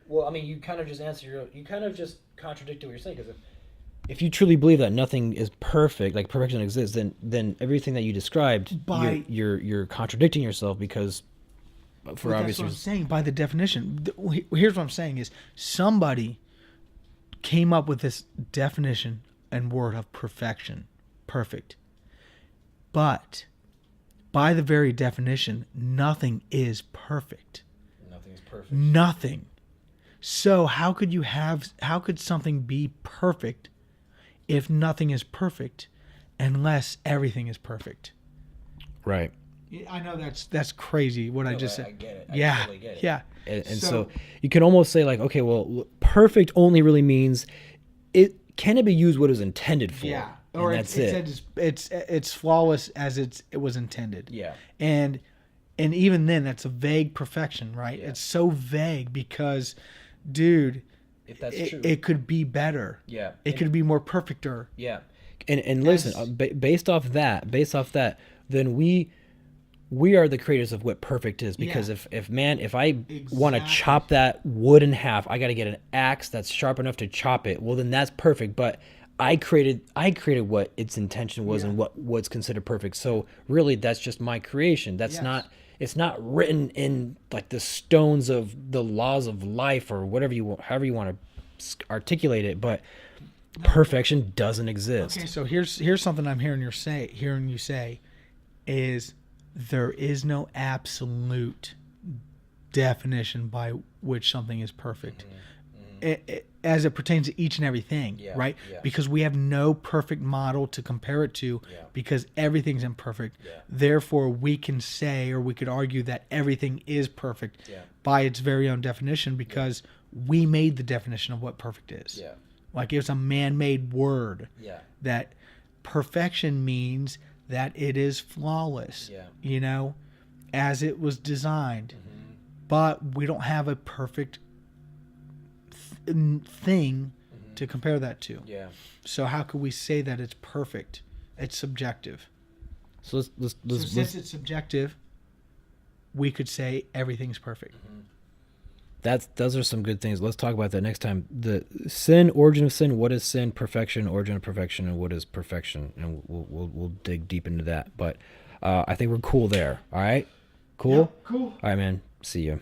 Well, I mean, you kind of just contradicted what you're saying, because if you truly believe that nothing is perfect, like perfection exists, then everything that you described, you're contradicting yourself, because for obvious reasons. That's what I'm saying. By the definition, here's what I'm saying is somebody came up with this definition and word of perfection, perfect. But by the very definition, nothing is perfect. Nothing is perfect. Nothing. So how could something be perfect if nothing is perfect unless everything is perfect? Right. I know that's crazy what I just said. I get it. Yeah. Totally get it. Yeah. And so you can almost say, like, okay, well, perfect only really means it be used what it was intended for. Yeah. And Or that's it's flawless as it was intended. Yeah. And even then, that's a vague perfection, right? Yeah. It's so vague because, dude, If that's true, it could be better. Yeah. It could be more perfecter. Yeah. And listen, based off that, then we are the creators of what perfect is, because if I want to chop that wood in half, I got to get an axe that's sharp enough to chop it. Well, then that's perfect. But I created what its intention was and what's considered perfect. So really, that's just my creation. That's not. It's not written in like the stones of the laws of life or whatever however you want to articulate it. But perfection doesn't exist. Okay, so here's something I'm hearing you say is there is no absolute definition by which something is perfect. As it pertains to each and everything, right? Yeah. Because we have no perfect model to compare it to, because everything's imperfect. Yeah. Therefore, we can say, or we could argue, that everything is perfect by its very own definition, because we made the definition of what perfect is. Yeah. Like it's a man-made word. Yeah. That perfection means that it is flawless. Yeah. As it was designed. Mm-hmm. But we don't have a perfect thing to compare that to. Yeah. So how could we say that it's perfect? It's subjective. So since it's subjective, we could say everything's perfect. Mm-hmm. Those are some good things. Let's talk about that next time. The origin of sin. What is sin? Perfection, origin of perfection, and what is perfection? And we'll dig deep into that. But I think we're cool there. All right. Cool. Yeah, cool. All right, man. See you.